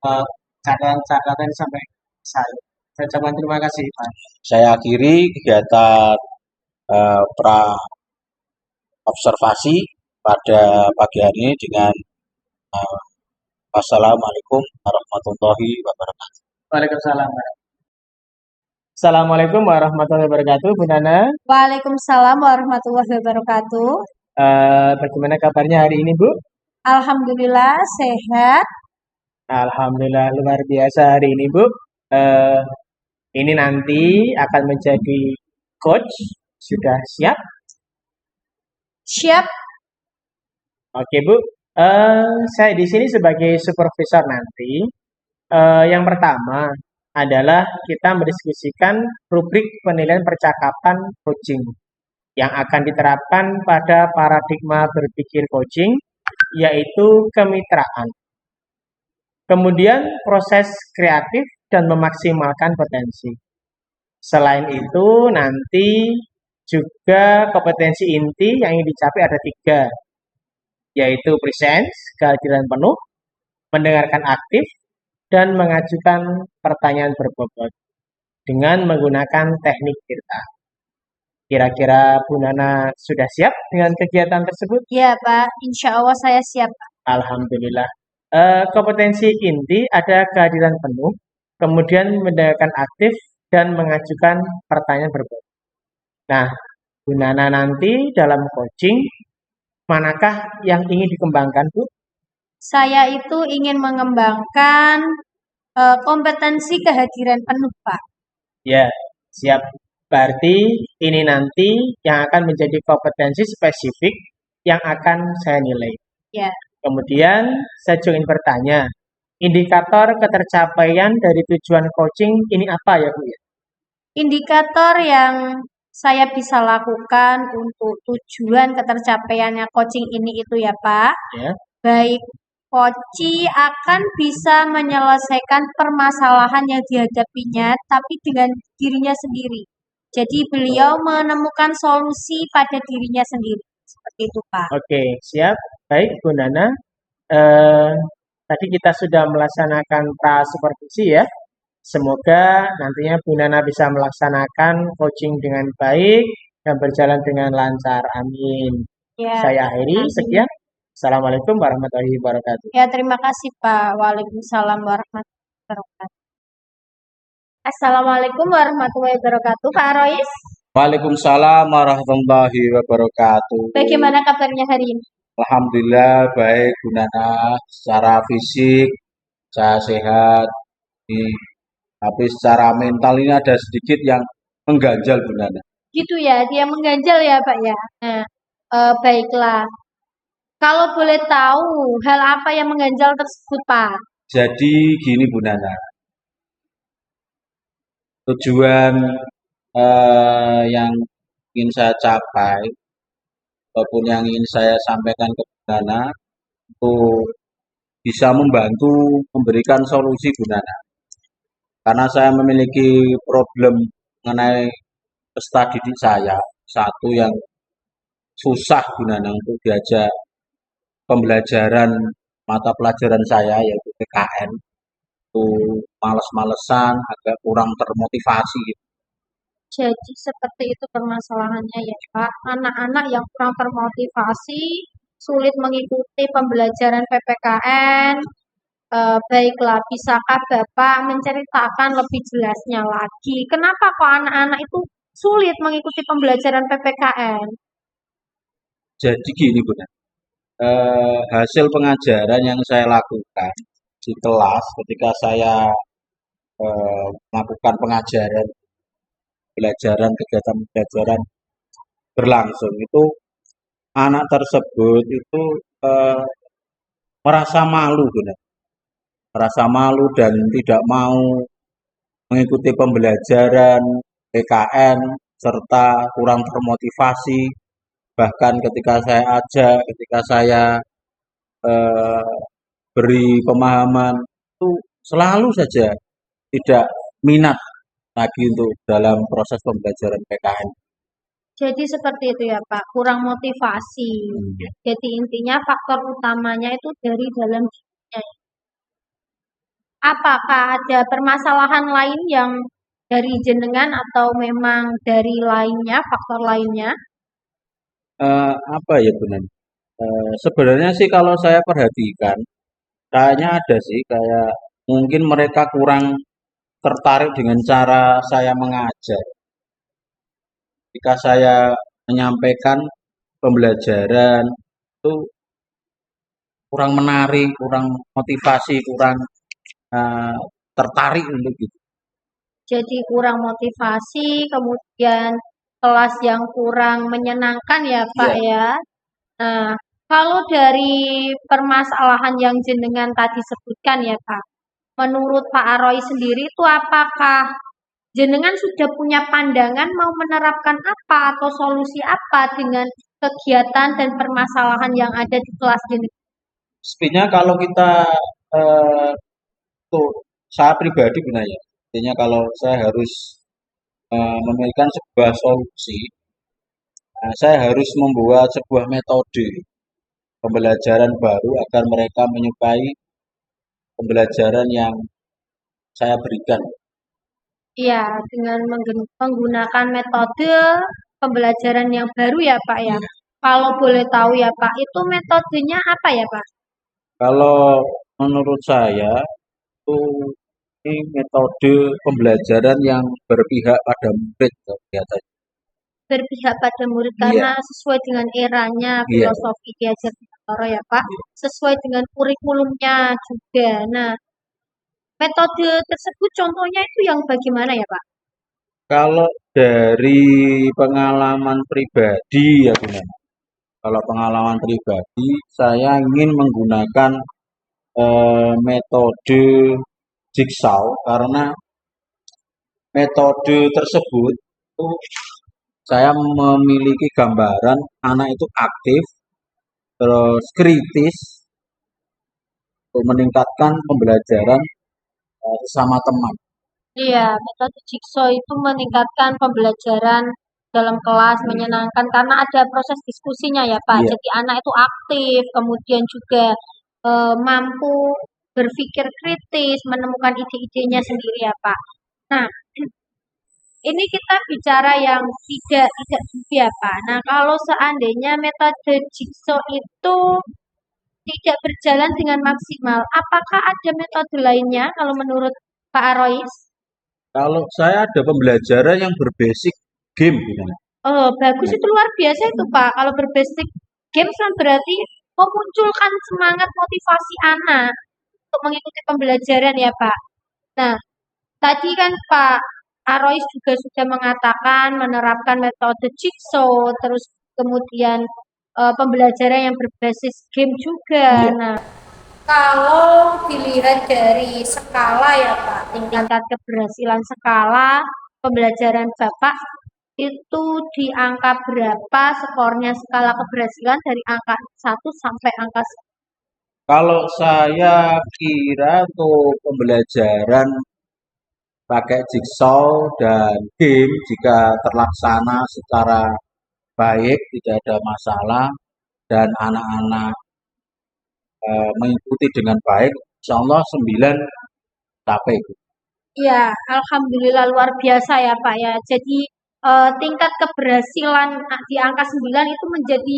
catatan-catatan sampai saya. Saya ucapkan terima kasih Pak. Saya akhiri kegiatan pra observasi pada pagi hari ini dengan wassalamualaikum warahmatullahi wabarakatuh. Waalaikumsalam. Assalamualaikum warahmatullahi wabarakatuh, Bu Nana. Waalaikumsalam warahmatullahi wabarakatuh. Bagaimana kabarnya hari ini, Bu? Alhamdulillah sehat. Alhamdulillah luar biasa hari ini, Bu. Ini nanti akan menjadi coach. Sudah siap? Siap. Oke, Bu. Saya di sini sebagai supervisor nanti. Yang pertama adalah kita mendiskusikan rubrik penilaian percakapan coaching yang akan diterapkan pada paradigma berpikir coaching, yaitu kemitraan. Kemudian proses kreatif dan memaksimalkan potensi. Selain itu, nanti juga kompetensi inti yang ingin dicapai ada 3, yaitu presence, kehadiran penuh, mendengarkan aktif, dan mengajukan pertanyaan berbobot dengan menggunakan teknik tirta. Kira-kira Bu Nana sudah siap dengan kegiatan tersebut? Ya Pak, insya Allah saya siap Pak. Alhamdulillah. Kompetensi inti ada kehadiran penuh, kemudian mendengarkan aktif, dan mengajukan pertanyaan berbobot. Nah, Bu Nana nanti dalam coaching, manakah yang ingin dikembangkan, Bu? Saya itu ingin mengembangkan kompetensi kehadiran penuh Pak. Ya, siap. Berarti ini nanti yang akan menjadi kompetensi spesifik yang akan saya nilai. Ya. Kemudian saya juga ingin bertanya, indikator ketercapaian dari tujuan coaching ini apa ya, Bu? Indikator yang saya bisa lakukan untuk tujuan ketercapaiannya coaching ini itu ya Pak, Ya. baik coachee akan bisa menyelesaikan permasalahan yang dihadapinya tapi dengan dirinya sendiri. Jadi beliau menemukan solusi pada dirinya sendiri. Seperti itu Pak. Oke, siap. Baik, Bu Nana. Tadi kita sudah melaksanakan pra-supervisi ya. Semoga nantinya Bu Nana bisa melaksanakan coaching dengan baik dan berjalan dengan lancar. Amin. Ya, Saya akhiri. amin. Sekian. Assalamualaikum warahmatullahi wabarakatuh. Ya, terima kasih Pak. Waalaikumsalam warahmatullahi wabarakatuh. Assalamualaikum warahmatullahi wabarakatuh. Pak Rois, Waalaikumsalam warahmatullahi wabarakatuh. bagaimana kabarnya hari ini? Alhamdulillah baik Bu Nana, secara fisik saya sehat, tapi secara mental ini ada sedikit yang mengganjal Bu Nana. Gitu ya, dia mengganjal ya Pak ya. Nah, baiklah. Kalau boleh tahu hal apa yang mengganjal tersebut Pak? Jadi gini Bu Nana, tujuan yang ingin saya capai ataupun yang ingin saya sampaikan ke Bu Nana untuk bisa membantu memberikan solusi Bu Nana. Karena saya memiliki problem mengenai peserta didik saya, satu yang susah Bu Nana untuk diajak pembelajaran mata pelajaran saya yaitu PKN, itu males-malesan, agak kurang termotivasi gitu. Jadi seperti itu permasalahannya ya Pak. Anak-anak yang kurang termotivasi, sulit mengikuti pembelajaran PPKN. Baiklah, bisakah Bapak menceritakan lebih jelasnya lagi? Kenapa kok anak-anak itu sulit mengikuti pembelajaran PPKN? Jadi gini Bu Nana, hasil pengajaran yang saya lakukan di kelas ketika saya melakukan pengajaran, pembelajaran, kegiatan pembelajaran berlangsung itu anak tersebut itu eh, merasa malu benar, merasa malu dan tidak mau mengikuti pembelajaran PKN serta kurang termotivasi. Bahkan ketika saya ajak, ketika saya eh, beri pemahaman itu selalu saja tidak minat lagi untuk dalam proses pembelajaran PKN. Jadi seperti itu ya Pak, kurang motivasi. Jadi intinya faktor utamanya itu dari dalam dirinya. Apakah ada permasalahan lain yang dari jenengan atau memang dari lainnya, faktor lainnya? Apa ya benar? Sebenarnya sih kalau saya perhatikan, kayaknya ada sih kayak mungkin mereka kurang tertarik dengan cara saya mengajar. Ketika saya menyampaikan pembelajaran itu kurang menarik, kurang motivasi, kurang eh, tertarik untuk itu. Jadi kurang motivasi, kemudian kelas yang kurang menyenangkan ya Pak Iya. ya. Nah, kalau dari permasalahan yang jenengan tadi sebutkan ya Pak, menurut Pak Aroy sendiri itu apakah jenengan sudah punya pandangan mau menerapkan apa atau solusi apa dengan kegiatan dan permasalahan yang ada di kelas jenengan? Sebenarnya kalau kita eh, tuh saya pribadi benar ya, artinya kalau saya harus memberikan sebuah solusi, saya harus membuat sebuah metode pembelajaran baru agar mereka menyukai pembelajaran yang saya berikan. Iya, dengan menggunakan metode pembelajaran yang baru ya Pak ya. Iya. Kalau boleh tahu ya Pak, itu metodenya apa ya Pak? Kalau menurut saya itu ini metode pembelajaran yang berpihak pada murid kelihatannya. Berpihak pada murid Iya, karena sesuai dengan eranya iya, filosofi diajar di Toro ya Pak, sesuai dengan kurikulumnya juga. Nah, metode tersebut contohnya itu yang bagaimana ya Pak? kalau dari pengalaman pribadi ya benar. Kalau pengalaman pribadi, saya ingin menggunakan metode jigsaw karena metode tersebut itu saya memiliki gambaran anak itu aktif, terus kritis untuk meningkatkan pembelajaran sesama teman. Iya, metode jigsaw itu meningkatkan pembelajaran dalam kelas, menyenangkan karena ada proses diskusinya ya Pak. Iya, Jadi anak itu aktif, kemudian juga mampu berpikir kritis, menemukan ide-idenya sendiri ya Pak. Nah, ini kita bicara yang tidak gitu ya Pak. Nah, kalau seandainya metode jigsaw itu tidak berjalan dengan maksimal, apakah ada metode lainnya kalau menurut Pak Arois? kalau saya ada pembelajaran yang berbasic game, gitu. Oh, bagus Nah, itu luar biasa itu Pak. Kalau berbasic games kan berarti memunculkan semangat motivasi anak untuk mengikuti pembelajaran ya Pak. Nah, tadi kan Pak Arois juga sudah mengatakan menerapkan metode jigsaw, terus kemudian pembelajaran yang berbasis game juga. iya. Nah, kalau dilihat dari skala ya Pak, tingkat keberhasilan skala pembelajaran Bapak itu di angka berapa skornya skala keberhasilan dari angka 1 sampai angka 10? Kalau saya kira untuk pembelajaran pakai jigsaw dan game jika terlaksana secara baik, tidak ada masalah, dan anak-anak mengikuti dengan baik, insya Allah 9 capai. Iya, alhamdulillah luar biasa ya Pak ya. Jadi tingkat keberhasilan di angka 9 itu menjadi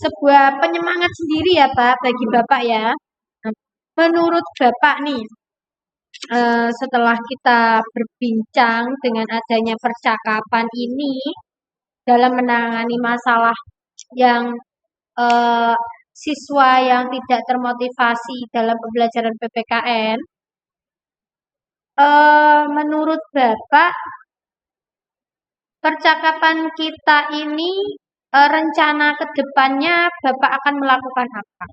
sebuah penyemangat sendiri ya Pak bagi Bapak ya. Nah, menurut Bapak nih, setelah kita berbincang dengan adanya percakapan ini dalam menangani masalah yang eh, siswa yang tidak termotivasi dalam pembelajaran PPKN, menurut Bapak percakapan kita ini rencana ke depannya Bapak akan melakukan apa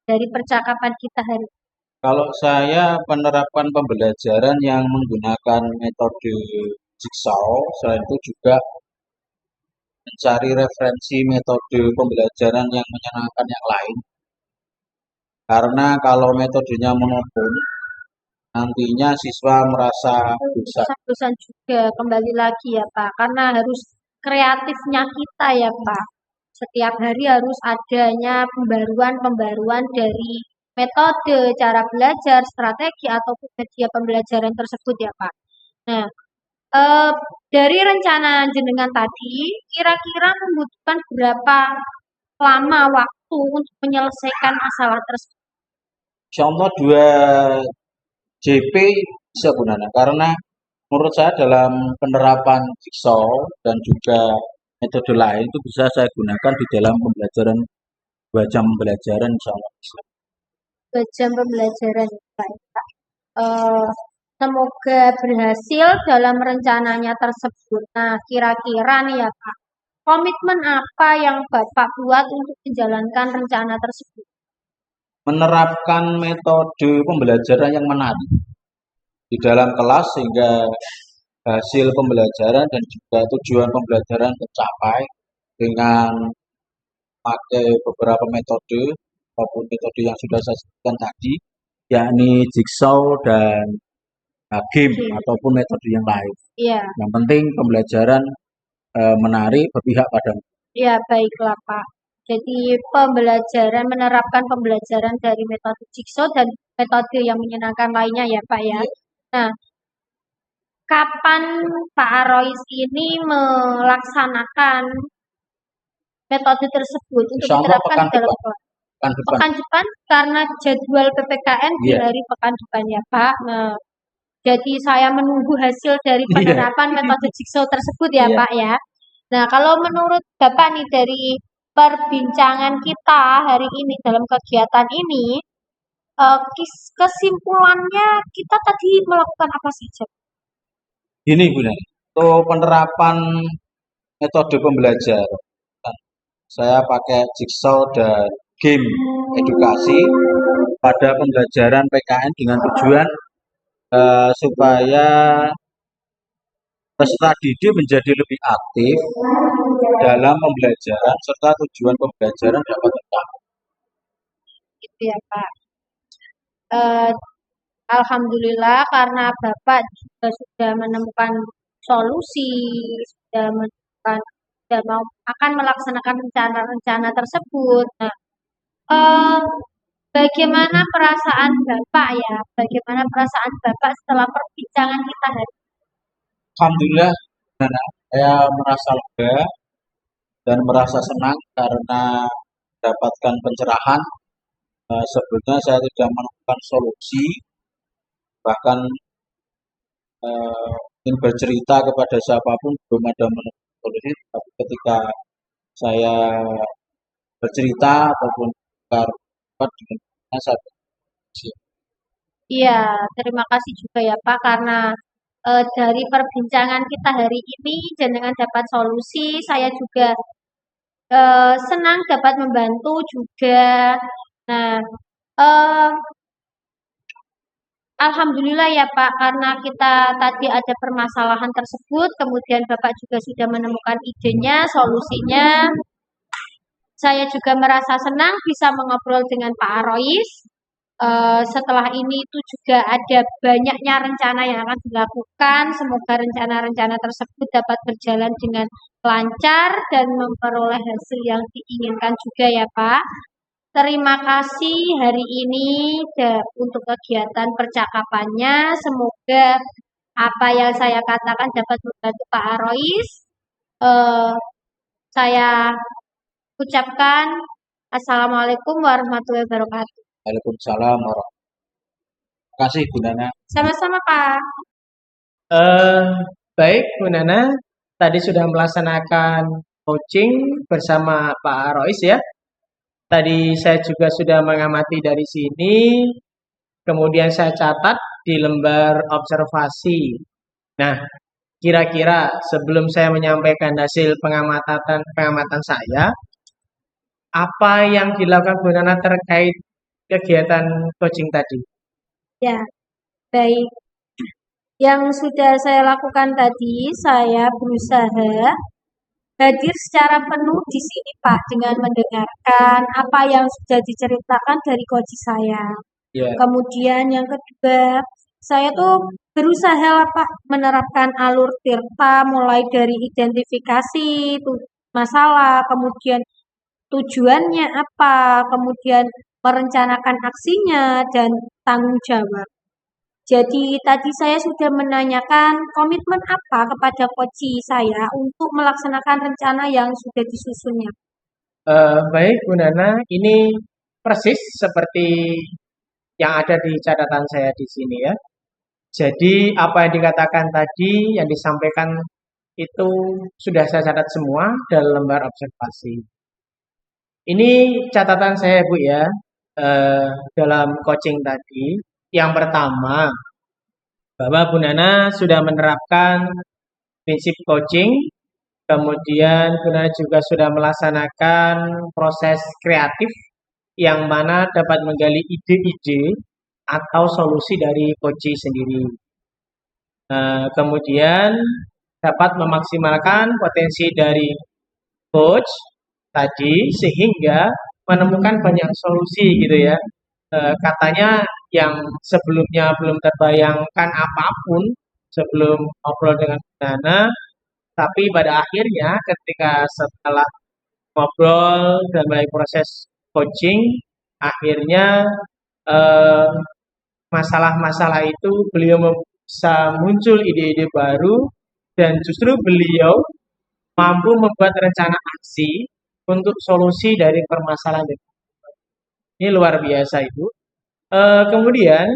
dari percakapan kita hari ini? Kalau saya penerapkan pembelajaran yang menggunakan metode jigsaw, selain itu juga mencari referensi metode pembelajaran yang menyenangkan yang lain. Karena kalau metodenya monoton, nantinya siswa merasa bosan. Bosan juga kembali lagi ya Pak, karena harus kreatifnya kita ya Pak. Setiap hari harus adanya pembaruan-pembaruan dari metode, cara belajar, strategi ataupun media pembelajaran tersebut ya Pak. Nah, eh, dari rencana jenengan tadi, kira-kira membutuhkan berapa lama waktu untuk menyelesaikan masalah tersebut? Insya Allah 2 JP bisa gunakan. Karena menurut saya dalam penerapan jigsaw dan juga metode lain itu bisa saya gunakan di dalam pembelajaran 2 jam pembelajaran insya Allah bisa. 2 jam pembelajaran ya Pak. Eh, semoga berhasil dalam rencananya tersebut. Nah, kira-kira nih ya Pak, komitmen apa yang Bapak buat untuk menjalankan rencana tersebut? Menerapkan metode pembelajaran yang menarik di dalam kelas sehingga hasil pembelajaran dan juga tujuan pembelajaran tercapai dengan pakai beberapa metode maupun metode yang sudah saya sebutkan tadi, yakni jigsaw dan game Oke, ataupun metode yang lain. iya, Yang penting pembelajaran menarik berpihak pada. iya baiklah Pak. Jadi pembelajaran menerapkan pembelajaran dari metode jigsaw dan metode yang menyenangkan lainnya ya Pak ya. Nah, kapan Pak Arois ini melaksanakan metode tersebut untuk Insya Allah diterapkan pekan di dalam depan, kelas? pekan depan. Pekan depan karena jadwal PPKN di Iya, hari pekan depan ya Pak. Nah, jadi saya menunggu hasil dari iya, penerapan metode jigsaw tersebut ya iya. Pak ya. Nah, kalau menurut Bapak nih dari perbincangan kita hari ini dalam kegiatan ini, kesimpulannya kita tadi melakukan apa saja? Gini Bu Nani, untuk penerapan metode pembelajaran, saya pakai jigsaw dan game edukasi pada pembelajaran PKN dengan tujuan supaya peserta didik menjadi lebih aktif dalam pembelajaran serta tujuan pembelajaran dapat tercapai. Gitu ya Pak. Eh, Alhamdulillah karena Bapak juga sudah menemukan solusi, sudah menemukan, sudah mau akan melaksanakan rencana-rencana tersebut. Nah, eh, bagaimana perasaan Bapak ya? Bagaimana perasaan Bapak setelah perbincangan kita hari ini? Alhamdulillah, saya merasa lega dan merasa senang karena mendapatkan pencerahan. Sebelumnya saya tidak menemukan solusi, bahkan ingin bercerita kepada siapapun belum ada menemukan solusi. Tapi ketika saya bercerita ataupun berdebat dengan saya Iya, terima kasih juga ya Pak karena dari perbincangan kita hari ini jenengan dapat solusi, saya juga senang dapat membantu juga. Nah, eh, alhamdulillah ya Pak, karena kita tadi ada permasalahan tersebut, kemudian Bapak juga sudah menemukan idenya, solusinya. Saya juga merasa senang bisa mengobrol dengan Pak Arois. Setelah ini itu juga ada banyaknya rencana yang akan dilakukan. Semoga rencana-rencana tersebut dapat berjalan dengan lancar dan memperoleh hasil yang diinginkan juga ya Pak. Terima kasih hari ini untuk kegiatan percakapannya. Semoga apa yang saya katakan dapat membantu Pak Arois. Eh, saya ucapkan Assalamualaikum warahmatullahi wabarakatuh. Waalaikumsalam warahmatullahi kasih Bu Nana. Sama-sama Pak. Eh, Baik, Bu Nana. Tadi sudah melaksanakan coaching bersama Pak Arois ya. Tadi saya juga sudah mengamati dari sini, kemudian saya catat di lembar observasi. Nah, kira-kira sebelum saya menyampaikan hasil pengamatan saya, apa yang dilakukan Bu Nana terkait kegiatan coaching tadi? Ya, baik. Yang sudah saya lakukan tadi, saya berusaha hadir secara penuh di sini, Pak, dengan mendengarkan apa yang sudah diceritakan dari coach saya. Ya, Kemudian yang kedua, saya tuh berusaha Pak menerapkan alur tirta mulai dari identifikasi masalah, kemudian tujuannya apa, kemudian merencanakan aksinya dan tanggung jawab. Jadi tadi saya sudah menanyakan komitmen apa kepada coach saya untuk melaksanakan rencana yang sudah disusunnya. Baik Bu Nana, ini persis seperti yang ada di catatan saya di sini ya. Jadi apa yang dikatakan tadi, yang disampaikan itu sudah saya catat semua dalam lembar observasi. Ini catatan saya Bu ya, dalam coaching tadi. Yang pertama, bahwa Bu Nana sudah menerapkan prinsip coaching, kemudian Bu Nana juga sudah melaksanakan proses kreatif yang mana dapat menggali ide-ide atau solusi dari coach sendiri. Kemudian dapat memaksimalkan potensi dari coach tadi sehingga menemukan banyak solusi gitu ya. Katanya yang sebelumnya belum terbayangkan apapun sebelum ngobrol dengan Nana, tapi pada akhirnya ketika setelah ngobrol dan mulai proses coaching, akhirnya eh, masalah-masalah itu beliau bisa muncul ide-ide baru dan justru beliau mampu membuat rencana aksi untuk solusi dari permasalahan itu. Ini luar biasa Ibu. Kemudian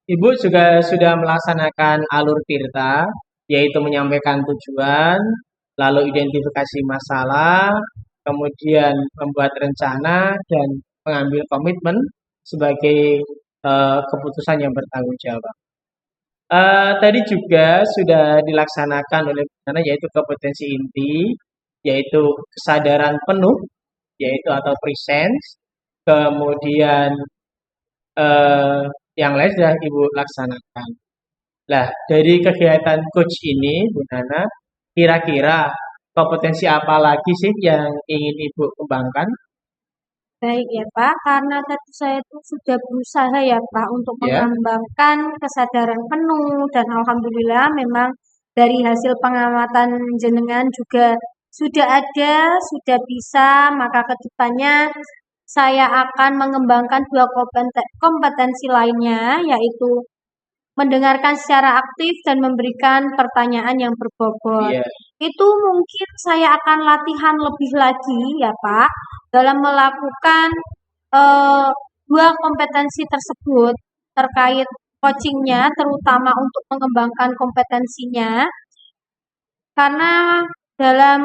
Ibu juga sudah melaksanakan alur tirta, yaitu menyampaikan tujuan, lalu identifikasi masalah, kemudian membuat rencana dan mengambil komitmen sebagai keputusan yang bertanggung jawab. Tadi juga sudah dilaksanakan oleh Bu Nana yaitu kompetensi inti, yaitu kesadaran penuh, yaitu atau presence, kemudian eh, yang lain sudah Ibu laksanakan. Nah, dari kegiatan coach ini, Bu Nana, kira-kira kompetensi apa lagi sih yang ingin Ibu kembangkan? Baik ya Pak, karena tadi saya itu sudah berusaha ya Pak untuk Ya, mengembangkan kesadaran penuh dan alhamdulillah memang dari hasil pengamatan jenengan juga sudah ada, sudah bisa, maka kedepannya saya akan mengembangkan dua kompetensi lainnya yaitu mendengarkan secara aktif dan memberikan pertanyaan yang berbobot. iya, Itu mungkin saya akan latihan lebih lagi ya Pak dalam melakukan eh, dua kompetensi tersebut terkait coachingnya, terutama untuk mengembangkan kompetensinya, karena dalam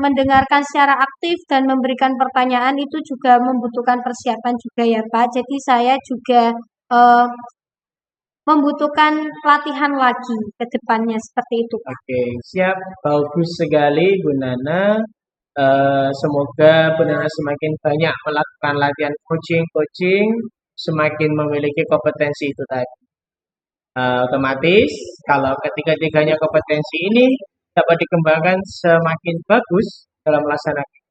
mendengarkan secara aktif dan memberikan pertanyaan itu juga membutuhkan persiapan juga ya Pak. Jadi saya juga eh, membutuhkan latihan lagi ke depannya seperti itu Pak. oke, siap. Bagus sekali, Bu Nana. Semoga Bu Nana semakin banyak melakukan latihan coaching, semakin memiliki kompetensi itu tadi. Otomatis, kalau ketiga-tiganya kompetensi ini dapat dikembangkan semakin bagus dalam melaksanakan.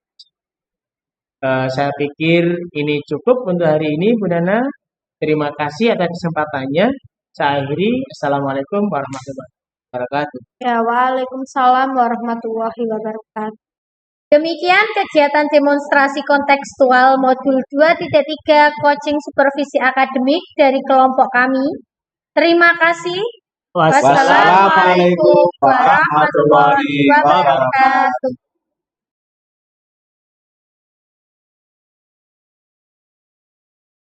Saya pikir ini cukup untuk hari ini, Bu Nana. Terima kasih atas kesempatannya. Saya akhiri. Assalamualaikum warahmatullahi wabarakatuh. Ya, waalaikumsalam warahmatullahi wabarakatuh. Demikian kegiatan demonstrasi kontekstual modul 2.3 coaching supervisi akademik dari kelompok kami. Terima kasih. Wassalamualaikum Wassalamualaikum warahmatullahi wabarakatuh.